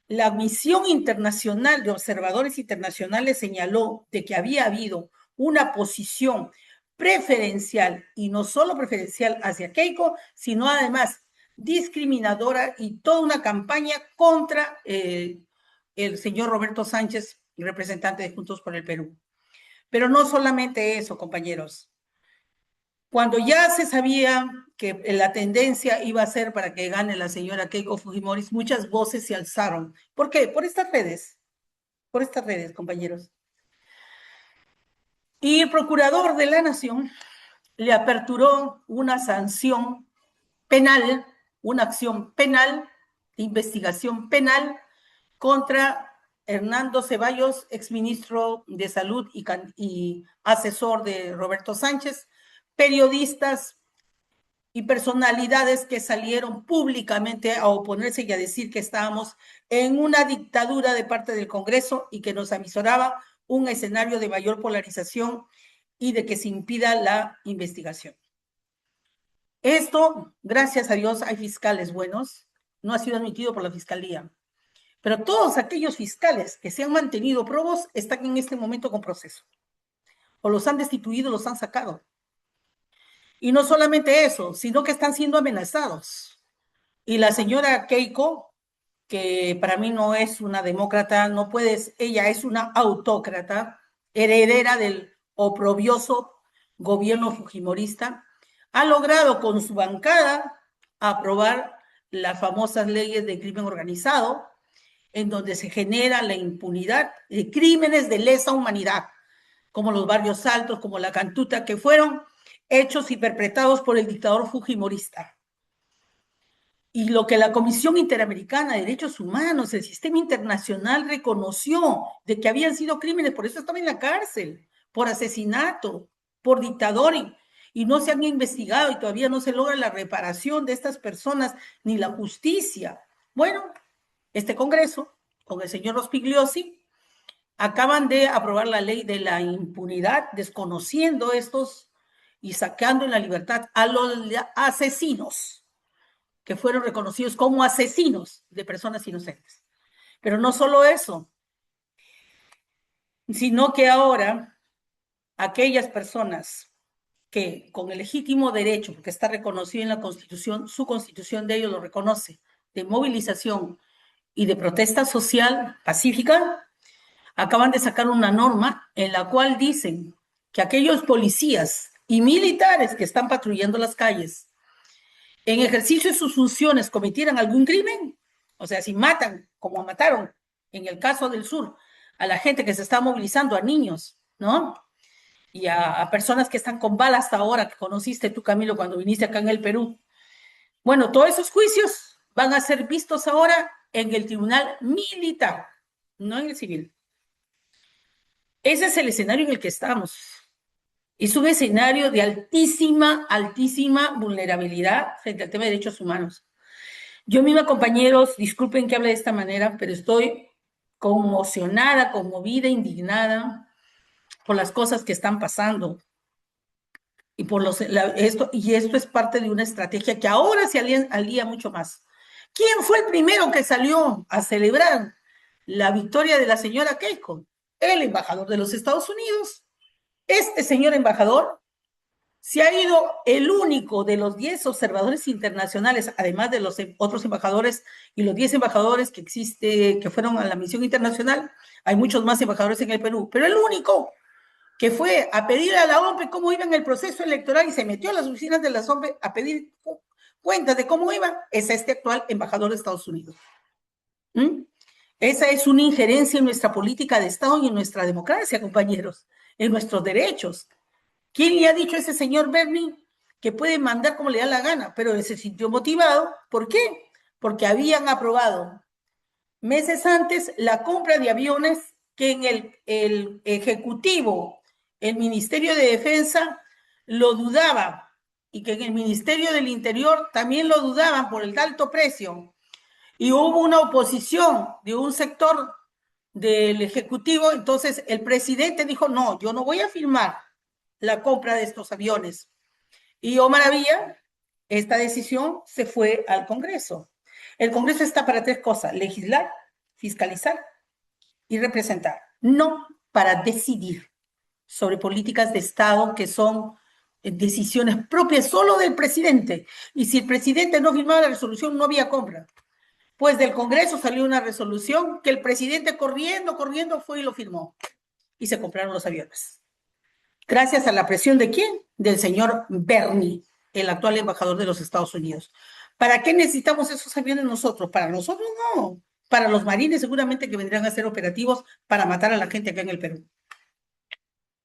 La misión internacional de observadores internacionales señaló de que había habido una posición preferencial, y no solo preferencial hacia Keiko, sino además discriminadora y toda una campaña contra el señor Roberto Sánchez, representante de Juntos por el Perú. Pero no solamente eso, compañeros. Cuando ya se sabía que la tendencia iba a ser para que gane la señora Keiko Fujimori, muchas voces se alzaron. ¿Por qué? Por estas redes, compañeros. Y el procurador de la Nación le aperturó una sanción penal, una acción penal, investigación penal contra Hernando Ceballos, exministro de Salud y asesor de Roberto Sánchez, periodistas y personalidades que salieron públicamente a oponerse y a decir que estábamos en una dictadura de parte del Congreso y que nos avisoraba un escenario de mayor polarización y de que se impida la investigación. Esto, gracias a Dios, hay fiscales buenos, no ha sido admitido por la Fiscalía, pero todos aquellos fiscales que se han mantenido probos están en este momento con proceso. O los han destituido, los han sacado. Y no solamente eso, sino que están siendo amenazados. Y la señora Keiko, que para mí no es una demócrata, no puedes, ella es una autócrata, heredera del oprobioso gobierno fujimorista, ha logrado con su bancada aprobar las famosas leyes de crimen organizado, en donde se genera la impunidad de crímenes de lesa humanidad, como los Barrios Altos, como la Cantuta, que fueron hechos y perpetrados por el dictador fujimorista. Y lo que la Comisión Interamericana de Derechos Humanos, el sistema internacional reconoció de que habían sido crímenes, por eso estaba en la cárcel, por asesinato, por dictador, y no se han investigado y todavía no se logra la reparación de estas personas ni la justicia. Bueno, este Congreso, con el señor Rospigliosi, acaban de aprobar la ley de la impunidad, desconociendo estos y sacando en la libertad a los asesinos que fueron reconocidos como asesinos de personas inocentes. Pero no solo eso, sino que ahora aquellas personas que con el legítimo derecho, porque está reconocido en la Constitución, su Constitución de ellos lo reconoce, de movilización y de protesta social pacífica, acaban de sacar una norma en la cual dicen que aquellos policías y militares que están patrullando las calles en ejercicio de sus funciones cometieran algún crimen, o sea, si matan, como mataron en el caso del sur, a la gente que se está movilizando, a niños, ¿no? Y a personas que están con balas hasta ahora, que conociste tú, Camilo, cuando viniste acá en el Perú. Bueno, todos esos juicios van a ser vistos ahora en el tribunal militar, no en el civil. Ese es el escenario en el que estamos. Es un escenario de altísima, altísima vulnerabilidad frente al tema de derechos humanos. Yo misma, compañeros, disculpen que hable de esta manera, pero estoy conmocionada, conmovida, indignada por las cosas que están pasando y por esto es parte de una estrategia que ahora se alía mucho más. ¿Quién fue el primero que salió a celebrar la victoria de la señora Keiko? El embajador de los Estados Unidos. Este señor embajador se ha ido el único de los 10 observadores internacionales, además de los otros embajadores y los 10 embajadores que fueron a la misión internacional. Hay muchos más embajadores en el Perú, pero el único que fue a pedir a la OMPE cómo iba en el proceso electoral y se metió a las oficinas de la OMPE a pedir cuentas de cómo iba, es este actual embajador de Estados Unidos. Esa es una injerencia en nuestra política de Estado y en nuestra democracia, compañeros, en nuestros derechos. ¿Quién le ha dicho a ese señor Bernie que puede mandar como le da la gana? Pero se sintió motivado. ¿Por qué? Porque habían aprobado meses antes la compra de aviones que en el Ejecutivo, el Ministerio de Defensa lo dudaba y que en el Ministerio del Interior también lo dudaban por el alto precio. Y hubo una oposición de un sector del Ejecutivo, entonces el presidente dijo, no, yo no voy a firmar la compra de estos aviones. Y oh maravilla, esta decisión se fue al Congreso. El Congreso está para tres cosas: legislar, fiscalizar y representar, no para decidir sobre políticas de Estado que son decisiones propias solo del presidente. Y si el presidente no firmaba la resolución, no había compra. Pues del Congreso salió una resolución que el presidente corriendo fue y lo firmó. Y se compraron los aviones. Gracias a la presión de ¿quién? Del señor Bernie, el actual embajador de los Estados Unidos. ¿Para qué necesitamos esos aviones nosotros? Para nosotros no. Para los marines seguramente que vendrán a ser operativos para matar a la gente acá en el Perú.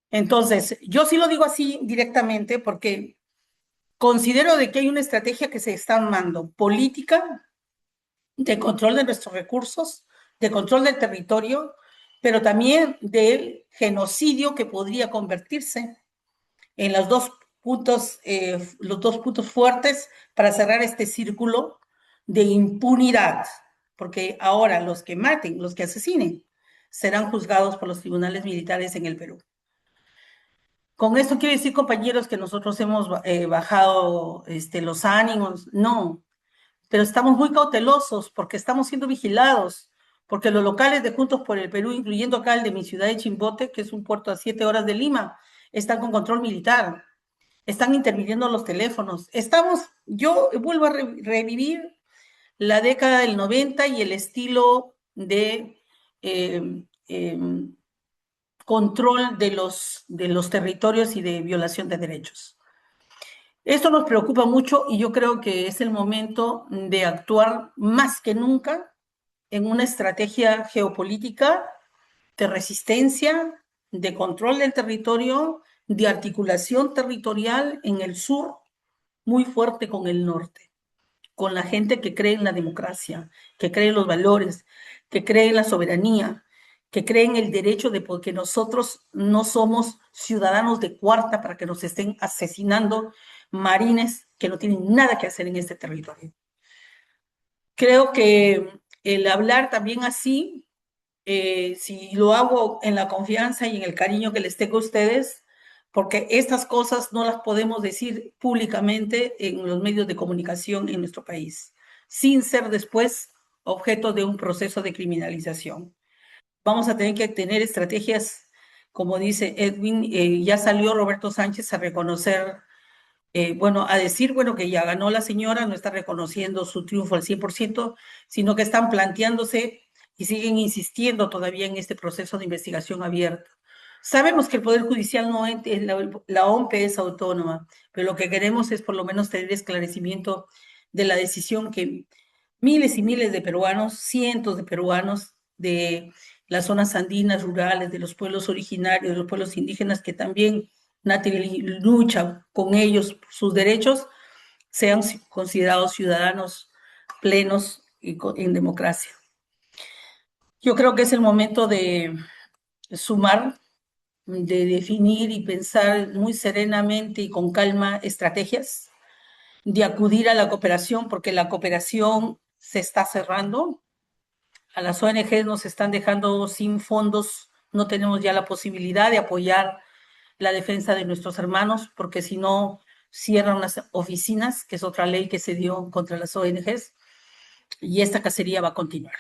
Entonces, yo sí lo digo así directamente porque considero de que hay una estrategia que se está armando, política, de control de nuestros recursos, de control del territorio, pero también del genocidio que podría convertirse en los dos puntos fuertes para cerrar este círculo de impunidad, porque ahora los que maten, los que asesinen, serán juzgados por los tribunales militares en el Perú. Con esto quiero decir, compañeros, que nosotros hemos bajado los ánimos, no, pero estamos muy cautelosos porque estamos siendo vigilados, porque los locales de Juntos por el Perú, incluyendo acá el de mi ciudad de Chimbote, que es un puerto a 7 horas de Lima, están con control militar, están interviniendo los teléfonos. Yo vuelvo a revivir la década del 90 y el estilo de control de los territorios y de violación de derechos. Esto nos preocupa mucho y yo creo que es el momento de actuar más que nunca en una estrategia geopolítica de resistencia, de control del territorio, de articulación territorial en el sur, muy fuerte con el norte, con la gente que cree en la democracia, que cree en los valores, que cree en la soberanía, que cree en el derecho de que nosotros no somos ciudadanos de cuarta para que nos estén asesinando marines que no tienen nada que hacer en este territorio. Creo que el hablar también así, si lo hago en la confianza y en el cariño que les tengo a ustedes, porque estas cosas no las podemos decir públicamente en los medios de comunicación en nuestro país, sin ser después objeto de un proceso de criminalización. Vamos a tener que tener estrategias, como dice Edwin, ya salió Roberto Sánchez a reconocer, a decir, que ya ganó la señora, no está reconociendo su triunfo al 100%, sino que están planteándose y siguen insistiendo todavía en este proceso de investigación abierta. Sabemos que el Poder Judicial la OMPE es autónoma, pero lo que queremos es por lo menos tener esclarecimiento de la decisión que miles y miles de peruanos, cientos de peruanos de las zonas andinas, rurales, de los pueblos originarios, de los pueblos indígenas que también luchan con ellos sus derechos, sean considerados ciudadanos plenos y en democracia. Yo creo que es el momento de sumar de definir y pensar muy serenamente y con calma estrategias, de acudir a la cooperación, porque la cooperación se está cerrando. A las ONG nos están dejando sin fondos, no tenemos ya la posibilidad de apoyar la defensa de nuestros hermanos, porque si no, cierran las oficinas, que es otra ley que se dio contra las ONGs, y esta cacería va a continuar.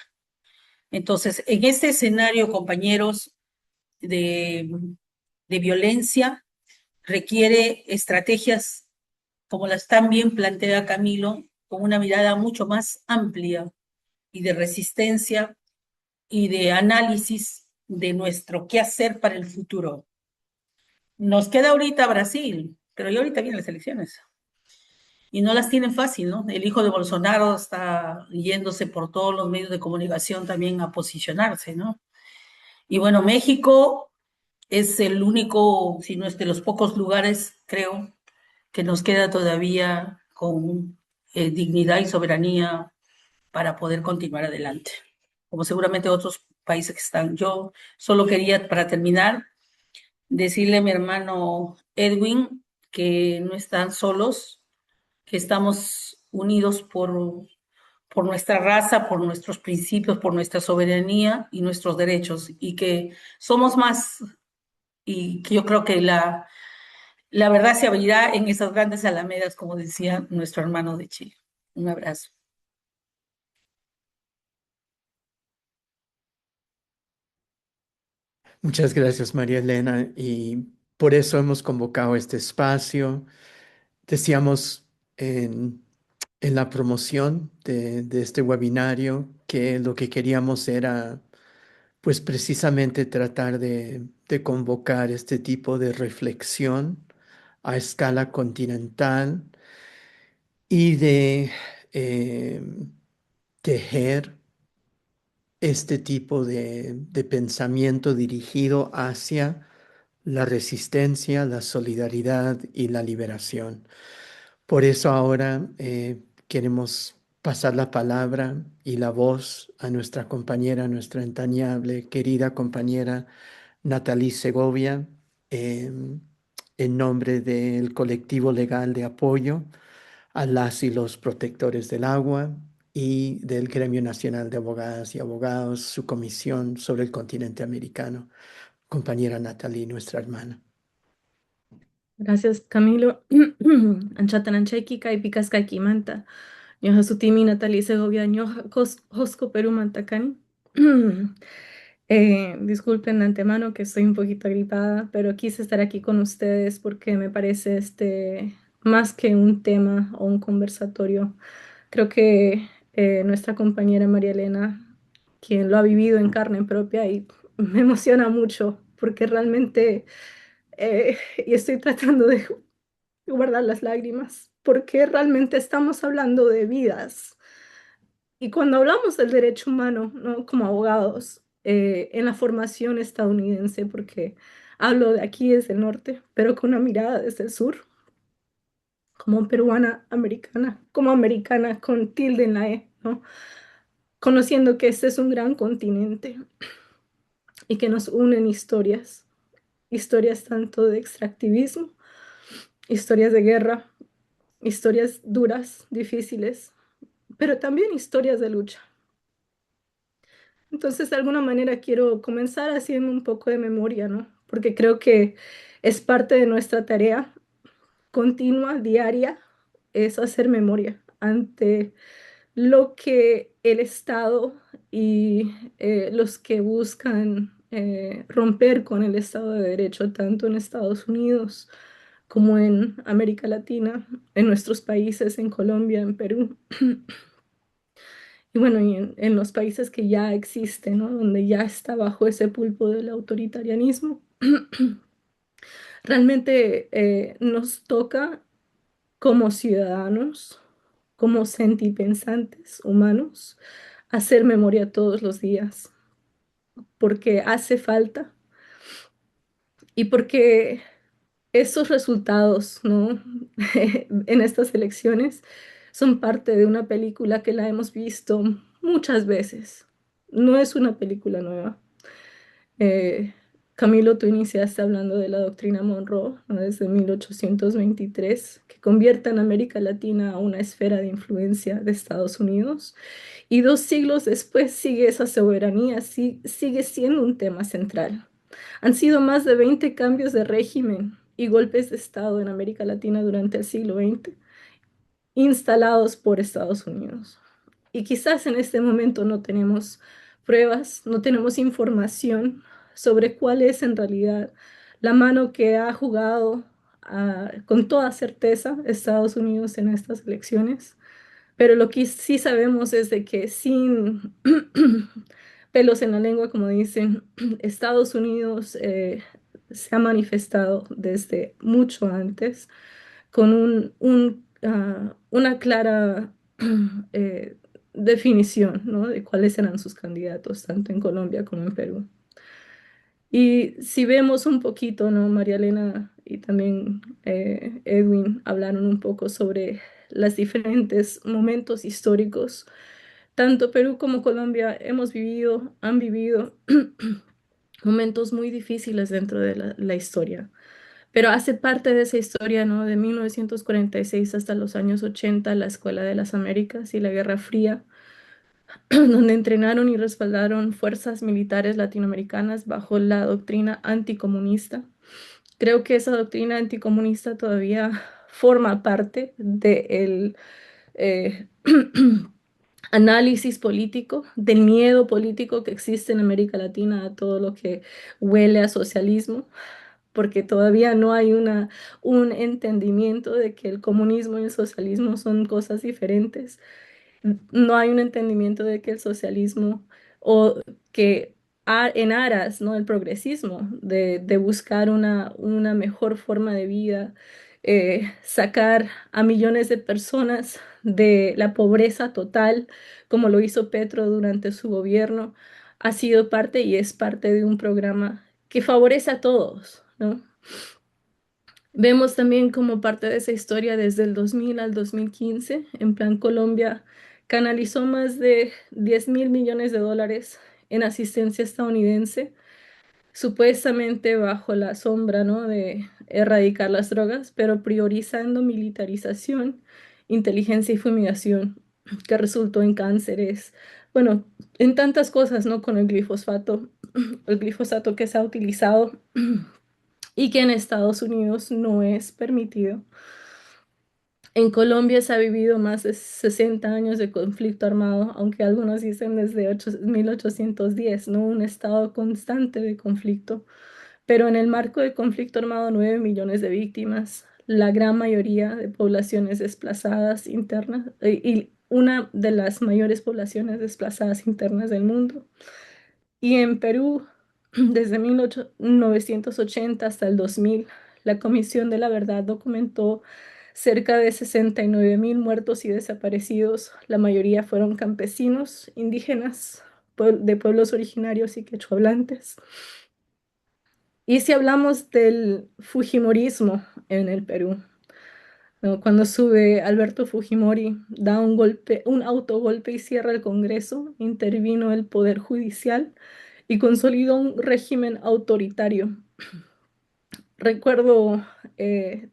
Entonces, en este escenario, compañeros, de, de violencia, requiere estrategias como las tan bien plantea Camilo, con una mirada mucho más amplia y de resistencia y de análisis de nuestro qué hacer para el futuro. Nos queda ahorita Brasil, pero ya ahorita vienen las elecciones y no las tienen fácil, ¿no? El hijo de Bolsonaro está yéndose por todos los medios de comunicación también a posicionarse, ¿no? Y bueno, México es el único, si no es de los pocos lugares, creo, que nos queda todavía con dignidad y soberanía para poder continuar adelante, como seguramente otros países que están. Yo solo quería, para terminar, decirle a mi hermano Edwin que no están solos, que estamos unidos por nuestra raza, por nuestros principios, por nuestra soberanía y nuestros derechos, y que somos más, y que yo creo que la verdad se abrirá en esas grandes alamedas, como decía nuestro hermano de Chile. Un abrazo. Muchas gracias, María Elena, y por eso hemos convocado este espacio. Decíamos en la promoción de este webinario que lo que queríamos era, pues precisamente tratar de convocar este tipo de reflexión a escala continental y de eh, tejer este tipo de pensamiento dirigido hacia la resistencia, la solidaridad y la liberación. Por eso ahora queremos pasar la palabra y la voz a nuestra compañera, nuestra entrañable, querida compañera Nathalie Segovia, eh, en nombre del colectivo legal de apoyo a las y los protectores del agua y del Gremio Nacional de Abogadas y Abogados, su comisión sobre el continente americano. Compañera Nathalie, nuestra hermana. Gracias, Camilo. Anchatananchayki, kaypikas kaykimanta. Ñoja sutimi Natalie Segovia, ñoja Josco Perú Mantacani. Disculpen de antemano que estoy un poquito gripada, pero quise estar aquí con ustedes porque me parece más que un tema o un conversatorio. Creo que nuestra compañera María Elena, quien lo ha vivido en carne propia y me emociona mucho porque realmente y estoy tratando de guardar las lágrimas, porque realmente estamos hablando de vidas. Y cuando hablamos del derecho humano, ¿no? Como abogados, en la formación estadounidense, porque hablo de aquí desde el norte, pero con una mirada desde el sur, como peruana americana, como americana con tilde en la E, ¿no? Conociendo que este es un gran continente y que nos unen historias, historias tanto de extractivismo, historias de guerra, historias duras, difíciles, pero también historias de lucha. Entonces, de alguna manera quiero comenzar haciendo un poco de memoria, ¿no? Porque creo que es parte de nuestra tarea continua, diaria, es hacer memoria ante lo que el Estado y los que buscan romper con el Estado de Derecho, tanto en Estados Unidos como en América Latina, en nuestros países, en Colombia, en Perú, y bueno, y en los países que ya existen, ¿no? Donde ya está bajo ese pulpo del autoritarianismo, realmente nos toca como ciudadanos, como sentipensantes humanos, hacer memoria todos los días, porque hace falta y porque esos resultados, ¿no? En estas elecciones son parte de una película que la hemos visto muchas veces. No es una película nueva. Eh, Camilo, tú iniciaste hablando de la doctrina Monroe, ¿no? Desde 1823, que convierte en América Latina a una esfera de influencia de Estados Unidos. Y 2 siglos después sigue esa soberanía, sigue siendo un tema central. Han sido más de 20 cambios de régimen y golpes de Estado en América Latina durante el siglo XX, instalados por Estados Unidos. Y quizás en este momento no tenemos pruebas, no tenemos información sobre cuál es en realidad la mano que ha jugado con toda certeza Estados Unidos en estas elecciones. Pero lo que sí sabemos es de que sin pelos en la lengua, como dicen, Estados Unidos se ha manifestado desde mucho antes con una clara eh, definición, ¿no? De cuáles eran sus candidatos, tanto en Colombia como en Perú. Y si vemos un poquito, ¿no? María Elena y también Edwin hablaron un poco sobre los diferentes momentos históricos. Tanto Perú como Colombia han vivido momentos muy difíciles dentro de la historia. Pero hace parte de esa historia, ¿no? De 1946 hasta los años 80, la Escuela de las Américas y la Guerra Fría, donde entrenaron y respaldaron fuerzas militares latinoamericanas bajo la doctrina anticomunista. Creo que esa doctrina anticomunista todavía forma parte del análisis político, del miedo político que existe en América Latina a todo lo que huele a socialismo, porque todavía no hay un entendimiento de que el comunismo y el socialismo son cosas diferentes. No hay un entendimiento de que el socialismo o que en aras, ¿no? El progresismo, de buscar una mejor forma de vida, sacar a millones de personas de la pobreza total, como lo hizo Petro durante su gobierno, ha sido parte y es parte de un programa que favorece a todos, ¿no? Vemos también como parte de esa historia desde el 2000 al 2015, en Plan Colombia canalizó más de 10.000 millones de dólares en asistencia estadounidense, supuestamente bajo la sombra, ¿no? De erradicar las drogas, pero priorizando militarización, inteligencia y fumigación, que resultó en cánceres, bueno, en tantas cosas, ¿no? Con el glifosato que se ha utilizado y que en Estados Unidos no es permitido. En Colombia se ha vivido más de 60 años de conflicto armado, aunque algunos dicen desde 1810, ¿no? Un estado constante de conflicto. Pero en el marco del conflicto armado, 9 millones de víctimas, la gran mayoría de poblaciones desplazadas internas y una de las mayores poblaciones desplazadas internas del mundo. Y en Perú, desde 1980 hasta el 2000, la Comisión de la Verdad documentó cerca de 69.000 muertos y desaparecidos. La mayoría fueron campesinos, indígenas, de pueblos originarios y quechohablantes. Y si hablamos del fujimorismo en el Perú, ¿no? Cuando sube Alberto Fujimori, da un golpe, un autogolpe y cierra el Congreso, intervino el Poder Judicial y consolidó un régimen autoritario. Recuerdo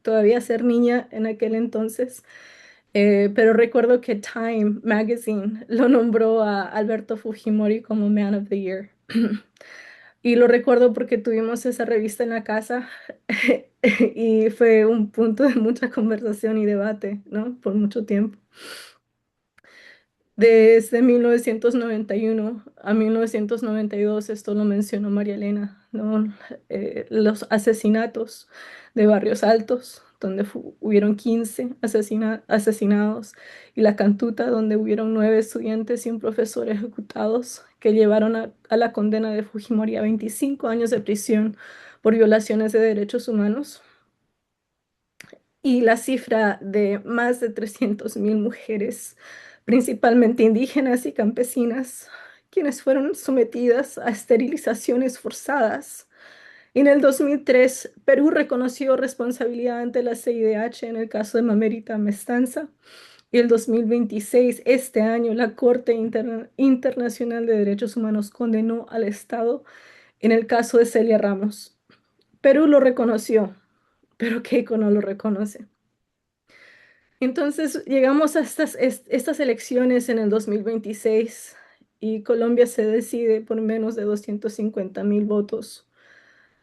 todavía ser niña en aquel entonces, pero recuerdo que Time Magazine lo nombró a Alberto Fujimori como Man of the Year. Y lo recuerdo porque tuvimos esa revista en la casa y fue un punto de mucha conversación y debate, ¿no? Por mucho tiempo. Desde 1991 a 1992, esto lo mencionó María Elena, ¿no? Los asesinatos de Barrios Altos, donde hubieron 15 asesinados, y La Cantuta, donde hubieron 9 estudiantes y un profesor ejecutados, que llevaron a la condena de Fujimori a 25 años de prisión por violaciones de derechos humanos. Y la cifra de más de 300.000 mujeres, principalmente indígenas y campesinas, quienes fueron sometidas a esterilizaciones forzadas. En el 2003, Perú reconoció responsabilidad ante la CIDH en el caso de Mamerita Mestanza. Y el 2026, este año, la Corte Internacional de Derechos Humanos condenó al Estado en el caso de Celia Ramos. Perú lo reconoció, pero Keiko no lo reconoce. Entonces llegamos a estas elecciones en el 2026 y Colombia se decide por menos de 250.000 votos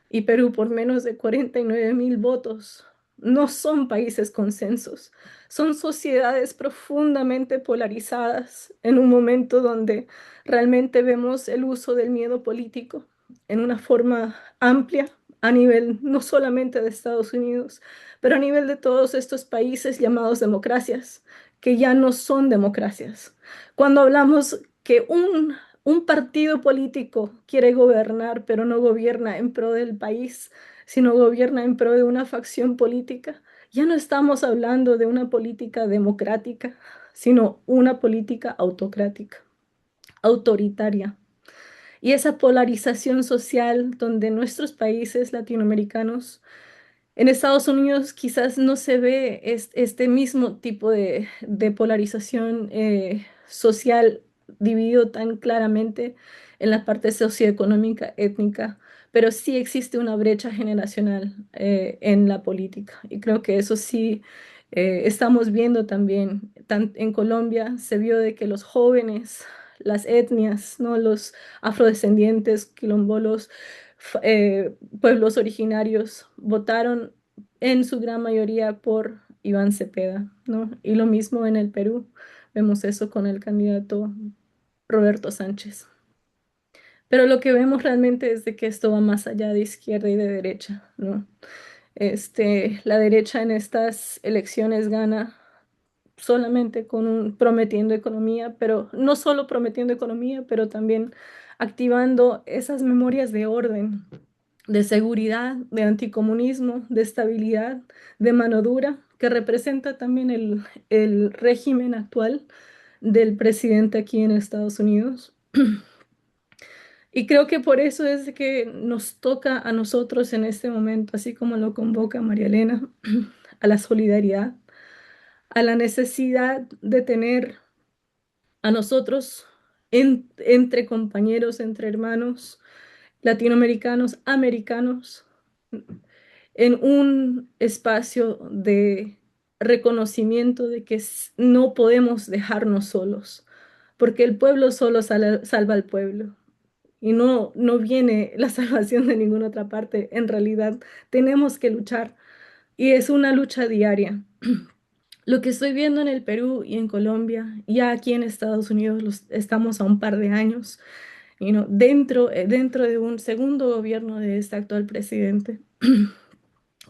y Perú por menos de 49.000 votos. No son países consensos, son sociedades profundamente polarizadas en un momento donde realmente vemos el uso del miedo político en una forma amplia a nivel no solamente de Estados Unidos, pero a nivel de todos estos países llamados democracias, que ya no son democracias. Cuando hablamos que un partido político quiere gobernar, pero no gobierna en pro del país, sino gobierna en pro de una facción política, ya no estamos hablando de una política democrática, sino una política autocrática, autoritaria. Y esa polarización social donde nuestros países latinoamericanos, en Estados Unidos quizás no se ve este mismo tipo de polarización social dividido tan claramente en la parte socioeconómica, étnica, pero sí existe una brecha generacional en la política. Y creo que eso sí estamos viendo también. En Colombia se vio de que los jóvenes, las etnias, ¿no? Los afrodescendientes, quilombolos, pueblos originarios votaron en su gran mayoría por Iván Cepeda, ¿no? Y lo mismo en el Perú, vemos eso con el candidato Roberto Sánchez. Pero lo que vemos realmente es de que esto va más allá de izquierda y de derecha, ¿no? La derecha en estas elecciones gana solamente prometiendo economía, pero no solo prometiendo economía, pero también activando esas memorias de orden, de seguridad, de anticomunismo, de estabilidad, de mano dura, que representa también el régimen actual del presidente aquí en Estados Unidos. Y creo que por eso es que nos toca a nosotros en este momento, así como lo convoca María Elena, a la solidaridad, a la necesidad de tener a nosotros entre compañeros, entre hermanos latinoamericanos, americanos, en un espacio de reconocimiento de que no podemos dejarnos solos, porque el pueblo solo salva al pueblo. Y no viene la salvación de ninguna otra parte. En realidad, tenemos que luchar y es una lucha diaria. Lo que estoy viendo en el Perú y en Colombia, ya aquí en Estados Unidos estamos a un par de años, dentro de un segundo gobierno de este actual presidente,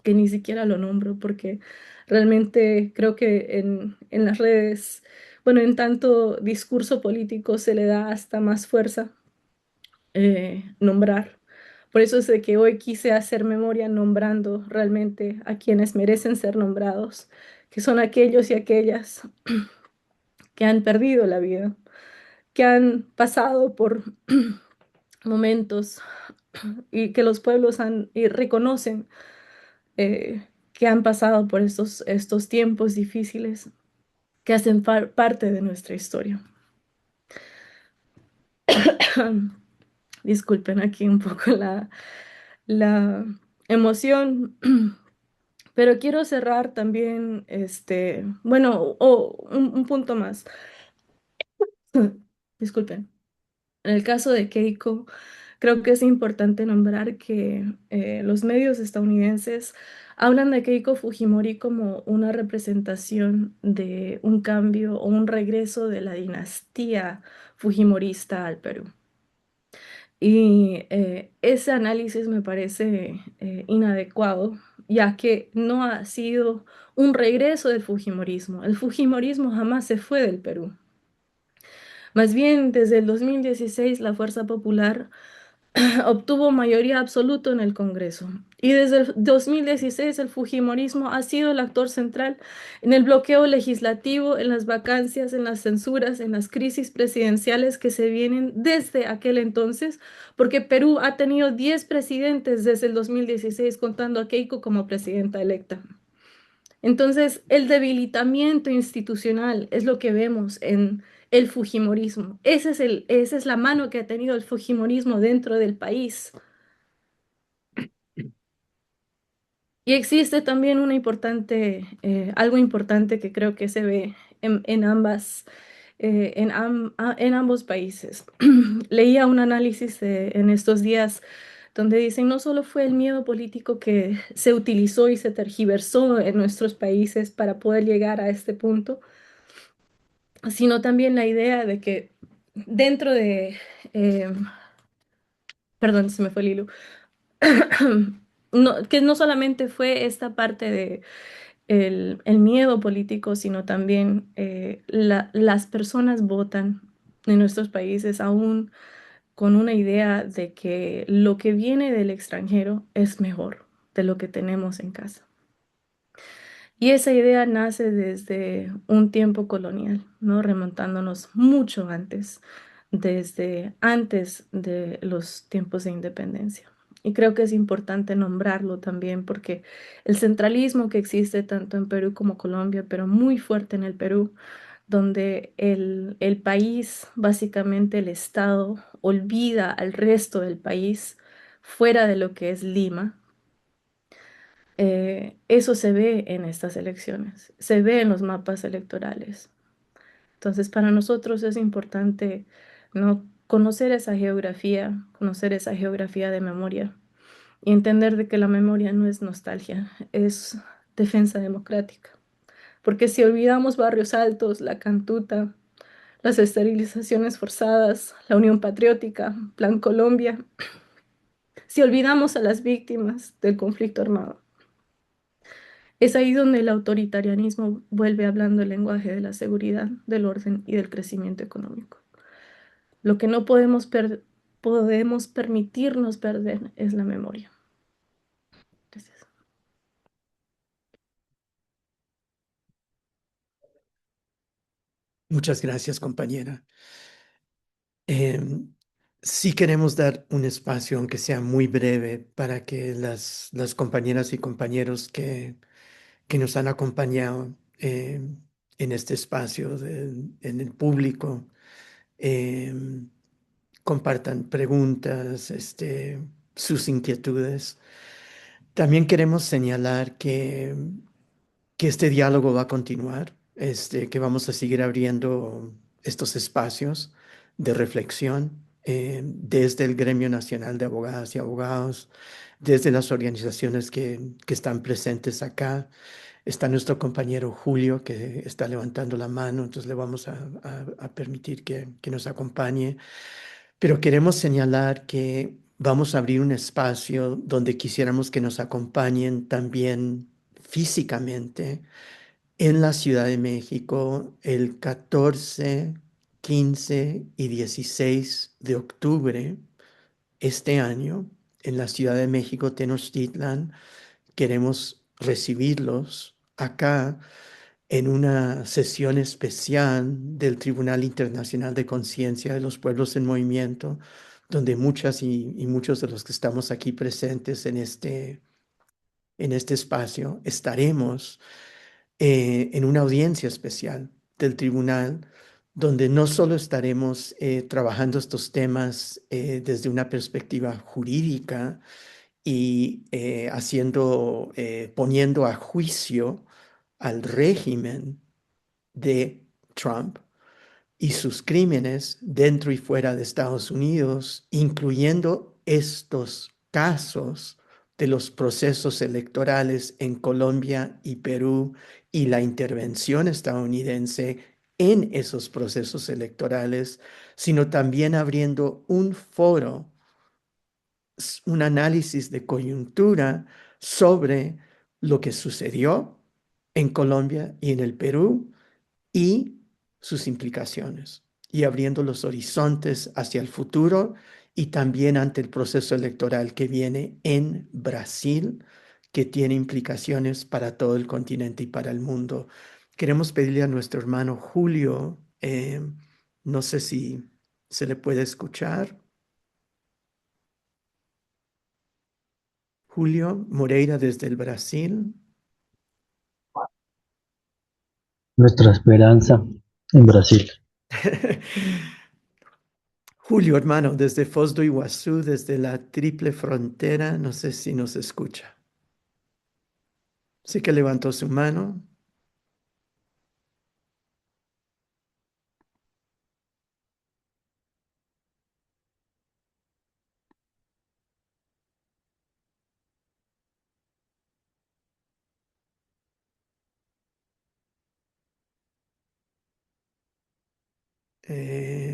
que ni siquiera lo nombro porque realmente creo que en las redes, bueno, en tanto discurso político se le da hasta más fuerza nombrar. Por eso es de que hoy quise hacer memoria nombrando realmente a quienes merecen ser nombrados, que son aquellos y aquellas que han perdido la vida, que han pasado por momentos y que los pueblos y reconocen que han pasado por estos tiempos difíciles que hacen parte de nuestra historia. Disculpen aquí un poco la emoción, pero quiero cerrar también, bueno, un punto más. Disculpen. En el caso de Keiko, creo que es importante nombrar que los medios estadounidenses hablan de Keiko Fujimori como una representación de un cambio o un regreso de la dinastía fujimorista al Perú. Y ese análisis me parece inadecuado, ya que no ha sido un regreso del fujimorismo. El fujimorismo jamás se fue del Perú. Más bien, desde el 2016, la Fuerza Popular obtuvo mayoría absoluta en el Congreso. Y desde el 2016 el fujimorismo ha sido el actor central en el bloqueo legislativo, en las vacancias, en las censuras, en las crisis presidenciales que se vienen desde aquel entonces, porque Perú ha tenido 10 presidentes desde el 2016, contando a Keiko como presidenta electa. Entonces, el debilitamiento institucional es lo que vemos en el fujimorismo. Esa es la mano que ha tenido el fujimorismo dentro del país, Y existe también algo importante que creo que se ve en en ambos países. Leía un análisis en estos días donde dicen no solo fue el miedo político que se utilizó y se tergiversó en nuestros países para poder llegar a este punto, sino también la idea de que dentro eh, perdón, se me fue el hilo, no, que no solamente fue esta parte de el miedo político, sino también las personas votan en nuestros países aún con una idea de que lo que viene del extranjero es mejor de lo que tenemos en casa. Y esa idea nace desde un tiempo colonial, ¿no? Remontándonos mucho antes, desde antes de los tiempos de independencia. Y creo que es importante nombrarlo también porque el centralismo que existe tanto en Perú como Colombia, pero muy fuerte en el Perú, donde el país, básicamente el Estado, olvida al resto del país fuera de lo que es Lima. Eso se ve en estas elecciones, se ve en los mapas electorales. Entonces, para nosotros es importante, ¿no? Conocer esa geografía de memoria y entender de que la memoria no es nostalgia, es defensa democrática. Porque si olvidamos Barrios Altos, la Cantuta, las esterilizaciones forzadas, la Unión Patriótica, Plan Colombia, si olvidamos a las víctimas del conflicto armado, es ahí donde el autoritarianismo vuelve hablando el lenguaje de la seguridad, del orden y del crecimiento económico. Lo que no podemos permitirnos perder es la memoria. Gracias. Muchas gracias, compañera. Em, sí queremos dar un espacio, aunque sea muy breve, para que las compañeras y compañeros que nos han acompañado en este espacio, en el público, em, compartan preguntas, sus inquietudes. También queremos señalar que este diálogo va a continuar, que vamos a seguir abriendo estos espacios de reflexión desde el Gremio Nacional de Abogadas y Abogados, desde las organizaciones que están presentes acá. Está nuestro compañero Julio que está levantando la mano, entonces le vamos a permitir que nos acompañe. Pero queremos señalar que vamos a abrir un espacio donde quisiéramos que nos acompañen también físicamente en la Ciudad de México el 14, 15 y 16 de octubre este año en la Ciudad de México, Tenochtitlan. Queremos recibirlos acá en una sesión especial del Tribunal Internacional de Conciencia de los Pueblos en Movimiento, donde muchas y muchos de los que estamos aquí presentes en este espacio estaremos en una audiencia especial del tribunal, donde no solo estaremos trabajando estos temas desde una perspectiva jurídica y poniendo a juicio al régimen de Trump y sus crímenes dentro y fuera de Estados Unidos, incluyendo estos casos de los procesos electorales en Colombia y Perú y la intervención estadounidense en esos procesos electorales, sino también abriendo un foro, un análisis de coyuntura sobre lo que sucedió en Colombia y en el Perú y sus implicaciones, y abriendo los horizontes hacia el futuro y también ante el proceso electoral que viene en Brasil, que tiene implicaciones para todo el continente y para el mundo. Queremos pedirle a nuestro hermano Julio, no sé si se le puede escuchar. Julio Moreira desde el Brasil. Nuestra esperanza en Brasil. Julio, hermano, desde Foz do Iguazú, desde la triple frontera, no sé si nos escucha. Sí que levantó su mano.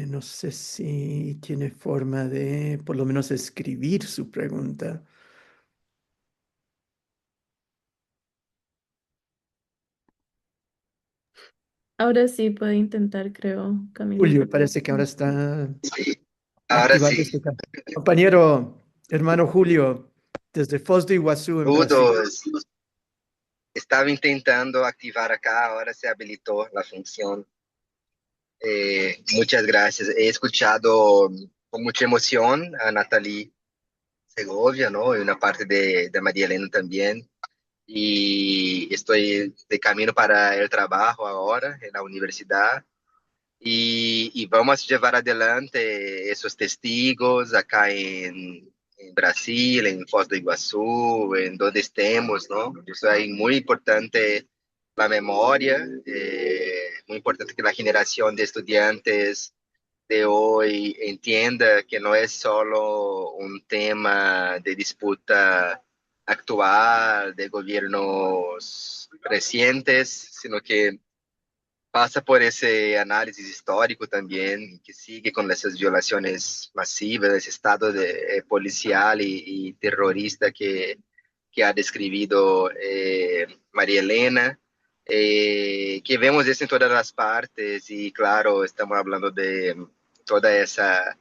No sé si tiene forma de por lo menos escribir su pregunta. Ahora sí puede intentar, creo, Camilo. Julio, parece que ahora está Sí, ahora activando sí. su compañero, hermano Julio, desde Foz do Iguazú, en Brasil. Todos. Estaba intentando activar acá, ahora se habilitó la función. Muchas gracias. He escuchado con mucha emoción a Nathalie Segovia, ¿no? Y una parte de María Elena también. Y estoy de camino para el trabajo ahora en la universidad. Y vamos a llevar adelante esos testigos acá en Brasil, en Foz do Iguazú, en donde estemos, ¿no? Eso es muy importante la memoria, muy importante que la generación de estudiantes de hoy entienda que no es solo un tema de disputa actual de gobiernos recientes, sino que pasa por ese análisis histórico también, que sigue con esas violaciones masivas, ese estado policial y terrorista que ha describido María Elena, que vemos eso en todas las partes y claro, estamos hablando de toda esa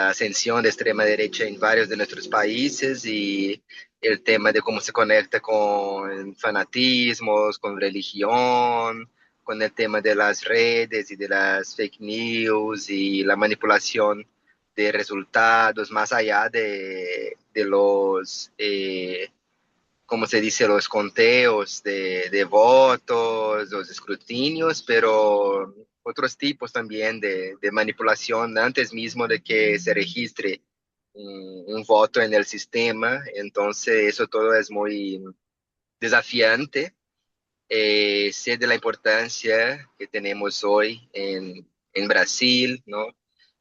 ascensión de extrema derecha en varios de nuestros países y el tema de cómo se conecta con fanatismos, con religión, con el tema de las redes y de las fake news y la manipulación de resultados más allá de los, como se dice, los conteos de votos, los escrutinios, pero otros tipos también de manipulación antes mismo de que se registre un voto en el sistema. Entonces, eso todo es muy desafiante. Sé de la importancia que tenemos hoy en Brasil, ¿no?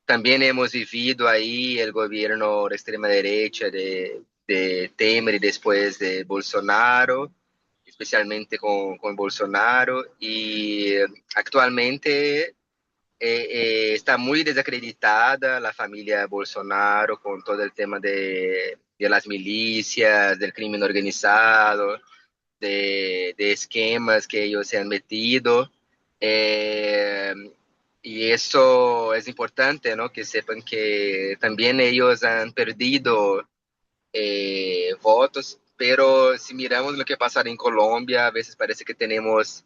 También hemos vivido ahí el gobierno de extrema derecha de Temer y después de Bolsonaro, especialmente con Bolsonaro, y actualmente está muy desacreditada la familia Bolsonaro con todo el tema de las milicias, del crimen organizado, de esquemas que ellos se han metido. Eh, y eso es importante, ¿no? Que sepan que también ellos han perdido votos, pero si miramos lo que pasa en Colombia, a veces parece que tenemos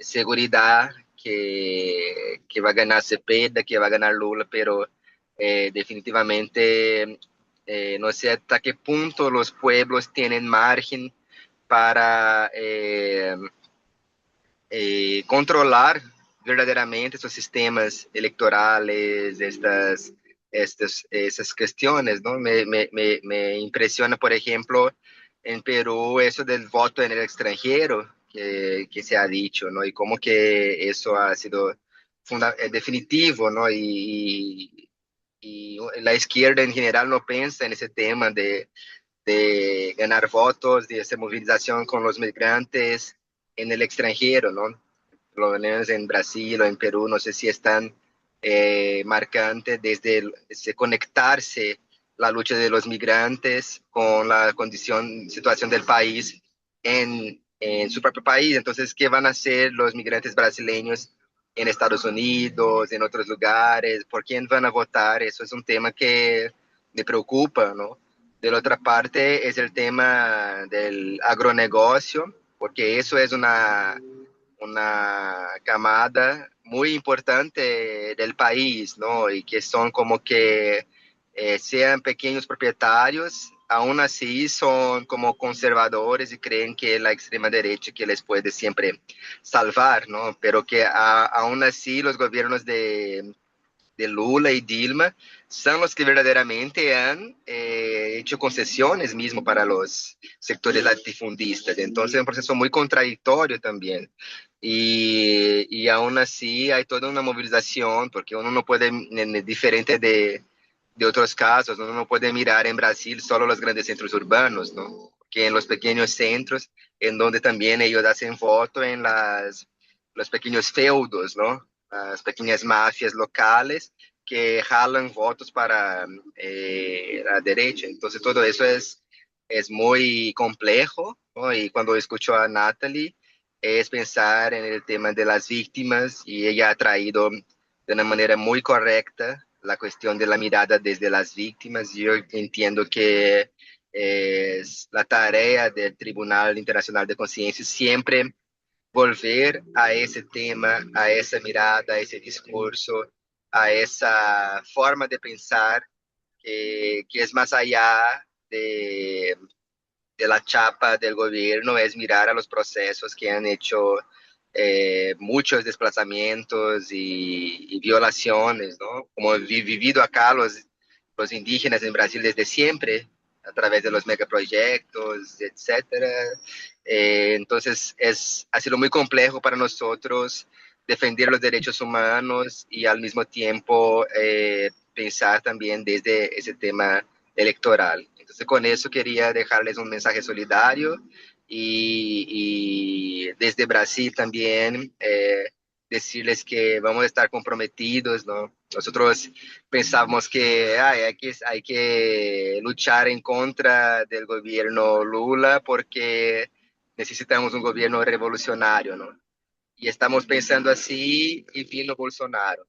seguridad que va a ganar Cepeda, que va a ganar Lula, pero definitivamente no sé hasta qué punto los pueblos tienen margen para controlar verdaderamente esos sistemas electorales, esas cuestiones, ¿no? Me impresiona, por ejemplo, en Perú eso del voto en el extranjero que se ha dicho, ¿no? Y cómo que eso ha sido definitivo, ¿no? Y la izquierda en general no piensa en ese tema de ganar votos, de hacer movilización con los migrantes en el extranjero, ¿no? Por lo menos en Brasil o en Perú, no sé si están marcantes desde conectarse la lucha de los migrantes con la condición, situación del país en su propio país. Entonces, ¿qué van a hacer los migrantes brasileños en Estados Unidos, en otros lugares? ¿Por quién van a votar? Eso es un tema que me preocupa, ¿no? De la otra parte es el tema del agronegocio, porque eso es una camada muy importante del país, ¿no? Y que son como que sean pequeños propietarios, aún así son como conservadores y creen que la extrema derecha que les puede siempre salvar, ¿no? Pero que aún así los gobiernos de Lula y Dilma son los que verdaderamente han hecho concesiones mismo para los sectores latifundistas. Entonces es un proceso muy contradictorio también. Y aún así hay toda una movilización, porque uno no puede, diferente de otros casos, uno no puede mirar en Brasil solo los grandes centros urbanos, ¿no? Que en los pequeños centros, en donde también ellos hacen voto en los pequeños feudos, ¿no? Las pequeñas mafias locales que jalan votos para la derecha. Entonces todo eso es muy complejo, ¿no? Y cuando escucho a Natalie, es pensar en el tema de las víctimas y ella ha traído de una manera muy correcta la cuestión de la mirada desde las víctimas. Yo entiendo que es la tarea del Tribunal Internacional de Conciencia siempre volver a ese tema, a esa mirada, a ese discurso, a esa forma de pensar que es más allá de la chapa del gobierno, es mirar a los procesos que han hecho muchos desplazamientos y violaciones, ¿no? Como vivido acá los indígenas en Brasil desde siempre, a través de los megaproyectos, etcétera. Entonces, ha sido muy complejo para nosotros defender los derechos humanos y al mismo tiempo pensar también desde ese tema electoral. Entonces, con eso quería dejarles un mensaje solidario y desde Brasil también decirles que vamos a estar comprometidos, ¿no? Nosotros pensamos que hay que luchar en contra del gobierno Lula porque necesitamos un gobierno revolucionario, ¿no? Y estamos pensando así y vino Bolsonaro.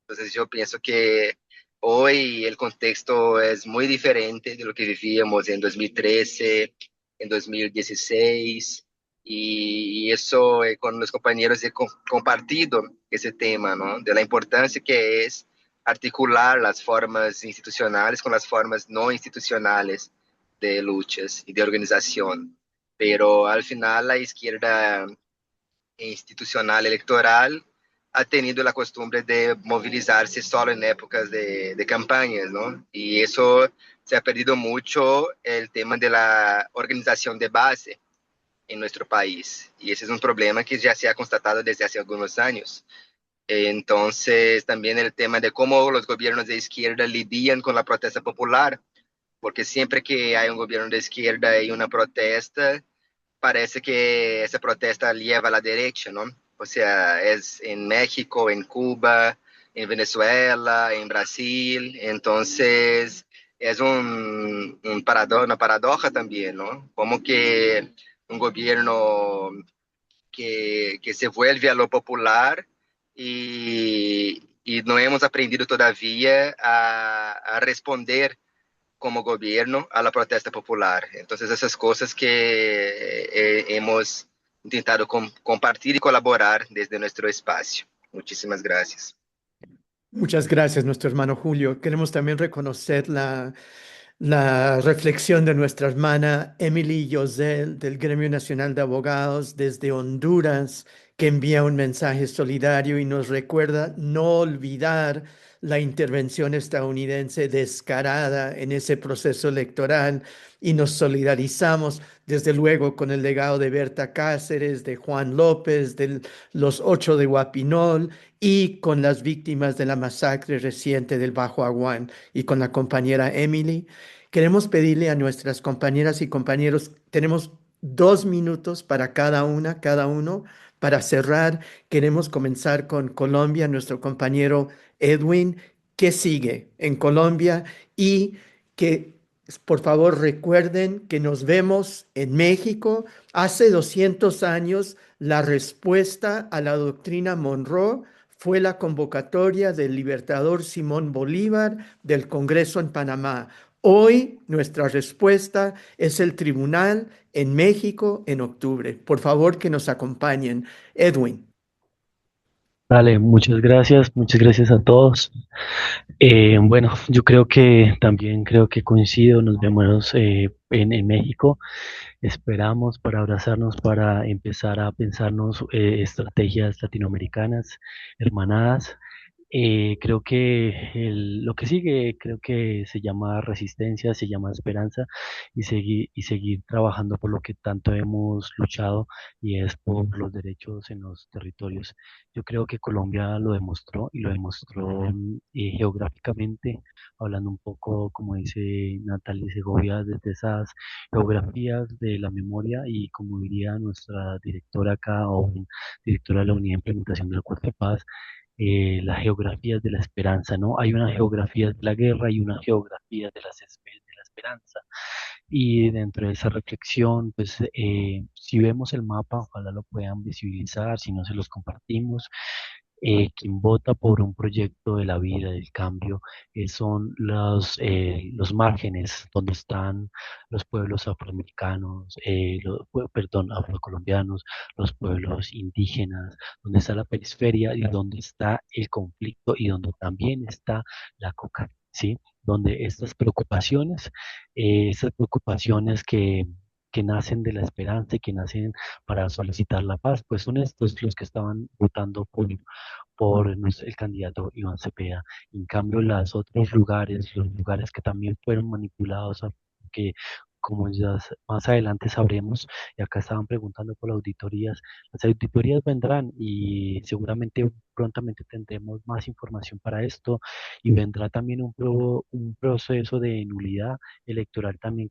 Entonces yo pienso que hoy el contexto es muy diferente de lo que vivíamos en 2013, en 2016, y eso con los compañeros he compartido ese tema, ¿no? De la importancia que es articular las formas institucionales con las formas no institucionales de luchas y de organización. Pero al final la izquierda institucional electoral ha tenido la costumbre de movilizarse solo en épocas de campañas, ¿no? Y eso se ha perdido mucho el tema de la organización de base en nuestro país. Y ese es un problema que ya se ha constatado desde hace algunos años. Entonces, también el tema de cómo los gobiernos de izquierda lidian con la protesta popular, porque siempre que hay un gobierno de izquierda y una protesta, parece que esa protesta lleva a la derecha, ¿no? O sea, es en México, en Cuba, en Venezuela, en Brasil. Entonces, es una paradoja también, ¿no? Como que un gobierno que se vuelve a lo popular y no hemos aprendido todavía a responder como gobierno a la protesta popular. Entonces, esas cosas que hemos intentado compartir y colaborar desde nuestro espacio. Muchísimas gracias. Muchas gracias, nuestro hermano Julio. Queremos también reconocer la reflexión de nuestra hermana Emily Yosel del Gremio Nacional de Abogados desde Honduras, que envía un mensaje solidario y nos recuerda no olvidar la intervención estadounidense descarada en ese proceso electoral y nos solidarizamos desde luego con el legado de Berta Cáceres, de Juan López, de los 8 de Guapinol y con las víctimas de la masacre reciente del Bajo Aguán y con la compañera Emily. Queremos pedirle a nuestras compañeras y compañeros, tenemos 2 minutos para cada uno, para cerrar. Queremos comenzar con Colombia, nuestro compañero Edwin. ¿Qué sigue en Colombia? Y que, por favor, recuerden que nos vemos en México. Hace 200 años, la respuesta a la doctrina Monroe fue la convocatoria del libertador Simón Bolívar del Congreso en Panamá. Hoy nuestra respuesta es el tribunal en México en octubre. Por favor, que nos acompañen. Edwin. Dale, muchas gracias a todos. Bueno, yo creo que también creo que coincido, nos vemos en México. Esperamos para abrazarnos, para empezar a pensarnos estrategias latinoamericanas, hermanadas, Creo que lo que sigue, creo que se llama resistencia, se llama esperanza y seguir trabajando por lo que tanto hemos luchado y es por los derechos en los territorios. Yo creo que Colombia lo demostró y lo demostró geográficamente, hablando un poco, como dice Natalie Segovia, desde esas geografías de la memoria y como diría nuestra directora acá o directora de la Unidad de Implementación del Acuerdo de Paz, las geografías de la esperanza, ¿no? Hay una geografía de la guerra y una geografía de de la esperanza. Y dentro de esa reflexión, pues si vemos el mapa, ojalá lo puedan visibilizar, si no se los compartimos. Quien vota por un proyecto de la vida, del cambio, son los márgenes donde están los pueblos afroamericanos, perdón, afrocolombianos, los pueblos indígenas, donde está la periferia y donde está el conflicto y donde también está la coca, ¿sí? Donde estas preocupaciones que nacen de la esperanza y que nacen para solicitar la paz, pues son estos los que estaban votando el candidato Iván Cepeda. En cambio, los lugares que también fueron manipulados, que como ya más adelante sabremos, y acá estaban preguntando por las auditorías vendrán y seguramente prontamente tendremos más información para esto y vendrá también un proceso de nulidad electoral también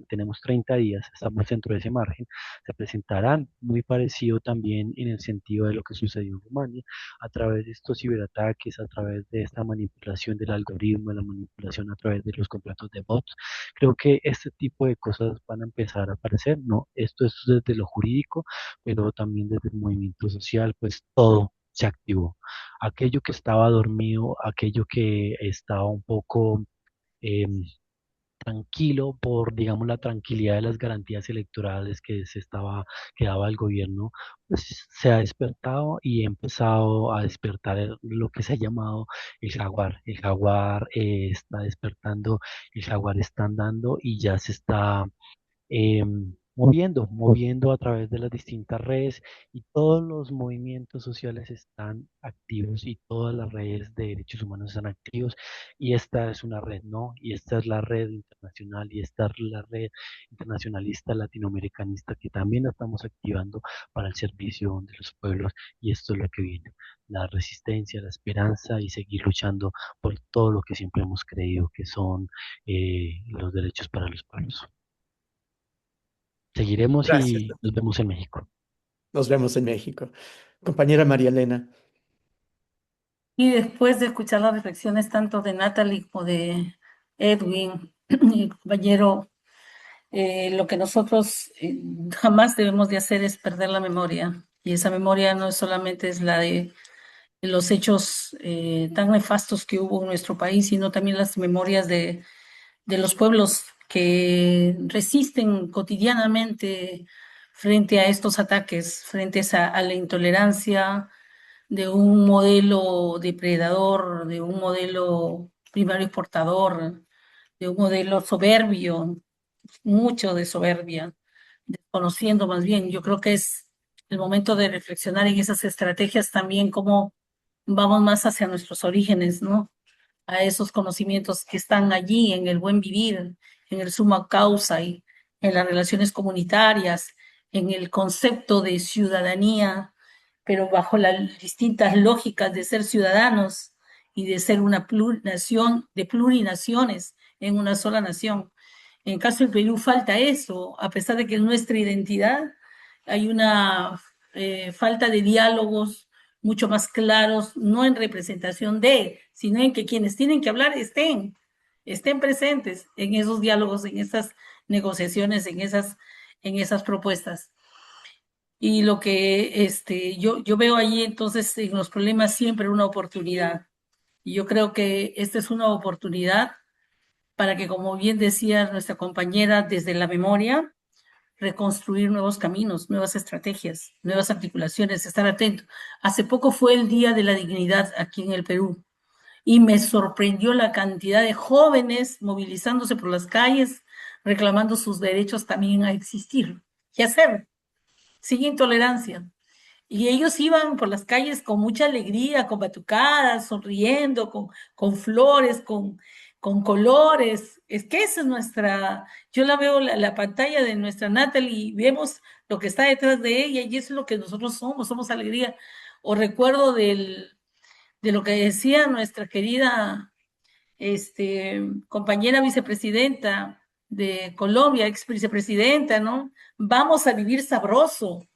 tenemos 30 días, estamos dentro de ese margen, se presentarán muy parecido también en el sentido de lo que sucedió en Rumania a través de estos ciberataques, a través de esta manipulación del algoritmo, de la manipulación a través de los contratos de bots. Creo que este tipo de cosas van a empezar a aparecer, ¿no? Esto es desde lo jurídico, pero también desde el movimiento social, pues todo se activó. Aquello que estaba dormido, aquello que estaba un poco em, tranquilo por, digamos, la tranquilidad de las garantías electorales que daba el gobierno, pues se ha despertado y ha empezado a despertar lo que se ha llamado el jaguar. El jaguar está despertando, el jaguar está andando y ya se está moviendo a través de las distintas redes y todos los movimientos sociales están activos y todas las redes de derechos humanos están activos y esta es una red, ¿no? Y esta es la red internacional y esta es la red internacionalista latinoamericanista que también la estamos activando para el servicio de los pueblos y esto es lo que viene, la resistencia, la esperanza y seguir luchando por todo lo que siempre hemos creído que son los derechos para los pueblos. Seguiremos Gracias. y nos vemos en México. Nos vemos en México. Compañera María Elena. Y después de escuchar las reflexiones tanto de Natalie como de Edwin, mi compañero, lo que nosotros jamás debemos de hacer es perder la memoria. Y esa memoria no solamente es la de los hechos tan nefastos que hubo en nuestro país, sino también las memorias de los pueblos que resisten cotidianamente frente a estos ataques, frente a la intolerancia de un modelo depredador, de un modelo primario exportador, de un modelo soberbio, mucho de soberbia, desconociendo más bien. Yo creo que es el momento de reflexionar en esas estrategias también, cómo vamos más hacia nuestros orígenes, ¿no? A esos conocimientos que están allí en el buen vivir, en el summa causa y en las relaciones comunitarias, en el concepto de ciudadanía, pero bajo las distintas lógicas de ser ciudadanos y de ser una nación de plurinaciones en una sola nación. En el caso del Perú falta eso, a pesar de que en nuestra identidad hay una falta de diálogos mucho más claros, no en representación de, sino en que quienes tienen que hablar estén presentes en esos diálogos, en esas negociaciones, en esas propuestas. Y lo que yo veo ahí entonces en los problemas siempre una oportunidad. Y yo creo que esta es una oportunidad para que, como bien decía nuestra compañera, desde la memoria, reconstruir nuevos caminos, nuevas estrategias, nuevas articulaciones, estar atento. Hace poco fue el Día de la Dignidad aquí en el Perú y me sorprendió la cantidad de jóvenes movilizándose por las calles, reclamando sus derechos también a existir y a ser, sin intolerancia. Y ellos iban por las calles con mucha alegría, con batucadas, sonriendo, con flores, con colores. Es que esa es nuestra, yo la veo la pantalla de nuestra Natalie y vemos lo que está detrás de ella y eso es lo que nosotros somos alegría. O recuerdo de lo que decía nuestra querida compañera vicepresidenta de Colombia, ex vicepresidenta, ¿no? Vamos a vivir sabroso.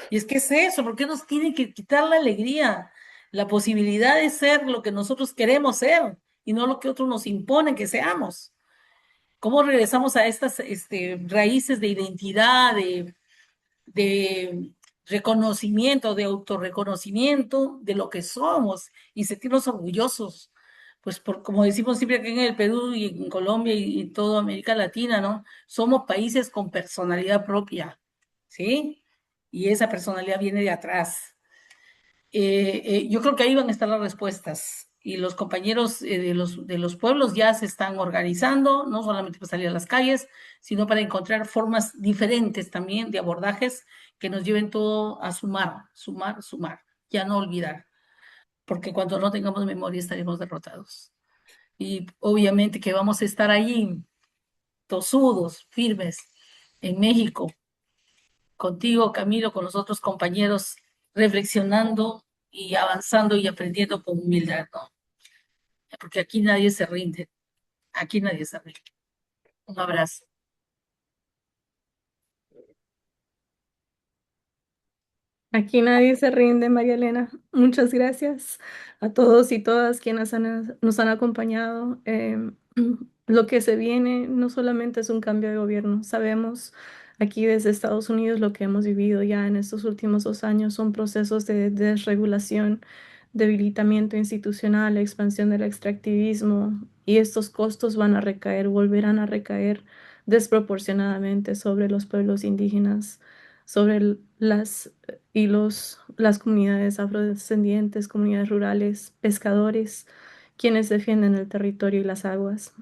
Y es que es eso, ¿por qué nos tienen que quitar la alegría, la posibilidad de ser lo que nosotros queremos ser y no lo que otros nos imponen que seamos? ¿Cómo regresamos a estas raíces de identidad, de reconocimiento, de autorreconocimiento de lo que somos y sentirnos orgullosos? Pues como decimos siempre aquí en el Perú y en Colombia y toda América Latina, ¿no? Somos países con personalidad propia, ¿sí? Y esa personalidad viene de atrás. Yo creo que ahí van a estar las respuestas. Y los compañeros de los pueblos ya se están organizando, no solamente para salir a las calles, sino para encontrar formas diferentes también de abordajes que nos lleven todo a sumar, sumar, sumar, ya no olvidar, porque cuando no tengamos memoria estaremos derrotados. Y obviamente que vamos a estar allí, tosudos, firmes, en México, contigo, Camilo, con los otros compañeros, reflexionando y avanzando y aprendiendo con humildad, ¿no? Porque aquí nadie se rinde, aquí nadie se rinde. Un abrazo. Aquí nadie se rinde, María Elena. Muchas gracias a todos y todas quienes nos han acompañado. Lo que se viene no solamente es un cambio de gobierno. Sabemos aquí desde Estados Unidos lo que hemos vivido ya en estos últimos 2 años son procesos de desregulación, debilitamiento institucional, expansión del extractivismo y estos costos van a recaer, volverán a recaer desproporcionadamente sobre los pueblos indígenas, sobre las comunidades afrodescendientes, comunidades rurales, pescadores, quienes defienden el territorio y las aguas.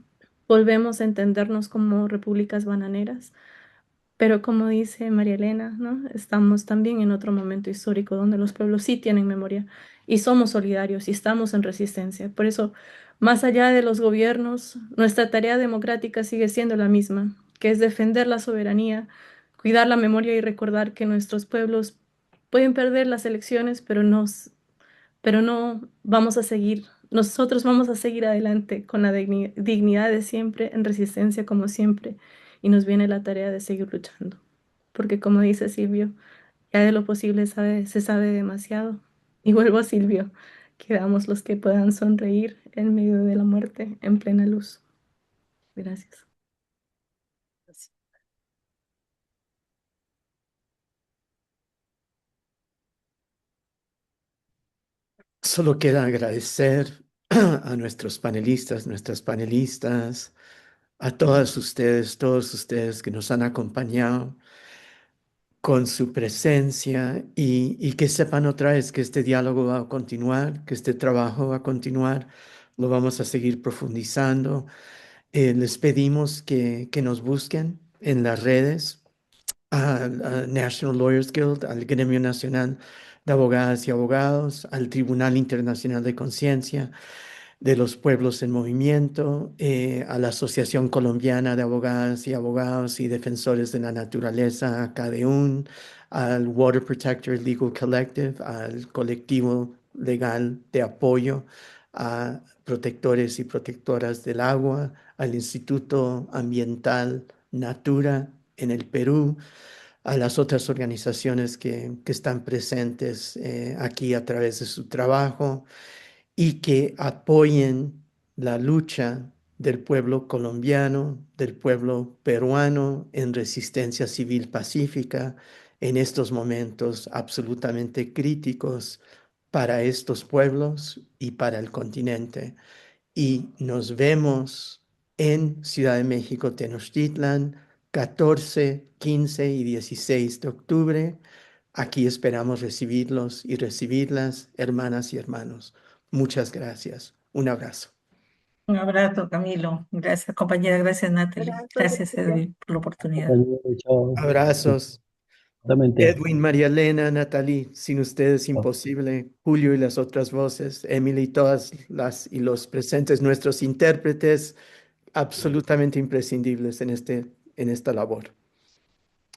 Volvemos a entendernos como repúblicas bananeras, pero como dice María Elena, ¿no? Estamos también en otro momento histórico donde los pueblos sí tienen memoria y somos solidarios y estamos en resistencia. Por eso, más allá de los gobiernos, nuestra tarea democrática sigue siendo la misma, que es defender la soberanía, cuidar la memoria y recordar que nuestros pueblos pueden perder las elecciones, pero no vamos a seguir. Nosotros vamos a seguir adelante con la dignidad de siempre, en resistencia como siempre, y nos viene la tarea de seguir luchando. Porque como dice Silvio, ya de lo posible se sabe demasiado. Y vuelvo a Silvio, quedamos los que puedan sonreír en medio de la muerte, en plena luz. Gracias. Solo queda agradecer a nuestros panelistas, nuestras panelistas, a todos ustedes que nos han acompañado con su presencia y que sepan otra vez que este diálogo va a continuar, que este trabajo va a continuar, lo vamos a seguir profundizando. Les pedimos que nos busquen en las redes, al National Lawyers Guild, al Gremio Nacional de Abogadas y Abogados, al Tribunal Internacional de Conciencia de los Pueblos en Movimiento, a la Asociación Colombiana de Abogadas y Abogados y Defensores de la Naturaleza, CADEUN, al Water Protector Legal Collective, al colectivo legal de apoyo a protectores y protectoras del agua, al Instituto Ambiental Natura en el Perú, a las otras organizaciones que están presentes aquí a través de su trabajo y que apoyen la lucha del pueblo colombiano, del pueblo peruano en resistencia civil pacífica en estos momentos absolutamente críticos para estos pueblos y para el continente. Y nos vemos en Ciudad de México, Tenochtitlan, 14, 15 y 16 de octubre. Aquí esperamos recibirlos y recibirlas, hermanas y hermanos. Muchas gracias. Un abrazo. Un abrazo, Camilo. Gracias, compañera. Gracias, Natalie. Gracias, Gracias, Silvia. Edwin, por la oportunidad. Compañero, chao. Abrazos. Solamente Edwin, María Elena, Natalie, sin ustedes imposible. Julio y las otras voces, Emily, todas las y los presentes, nuestros intérpretes, absolutamente imprescindibles en esta labor.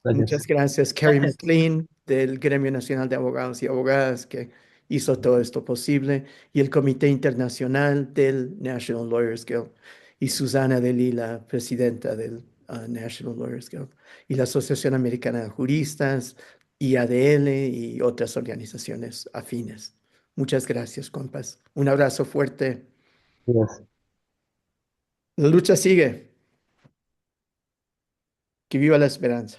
gracias. Muchas gracias, Carrie McLean, del Gremio Nacional de Abogados y Abogadas, que hizo todo esto posible, y el Comité Internacional del National Lawyers Guild, y Susana Deli, la presidenta del National Lawyers Guild, y la Asociación Americana de Juristas, IADL y otras organizaciones afines. Muchas gracias, compas. Un abrazo fuerte. Gracias. La lucha sigue. Que viva la esperanza.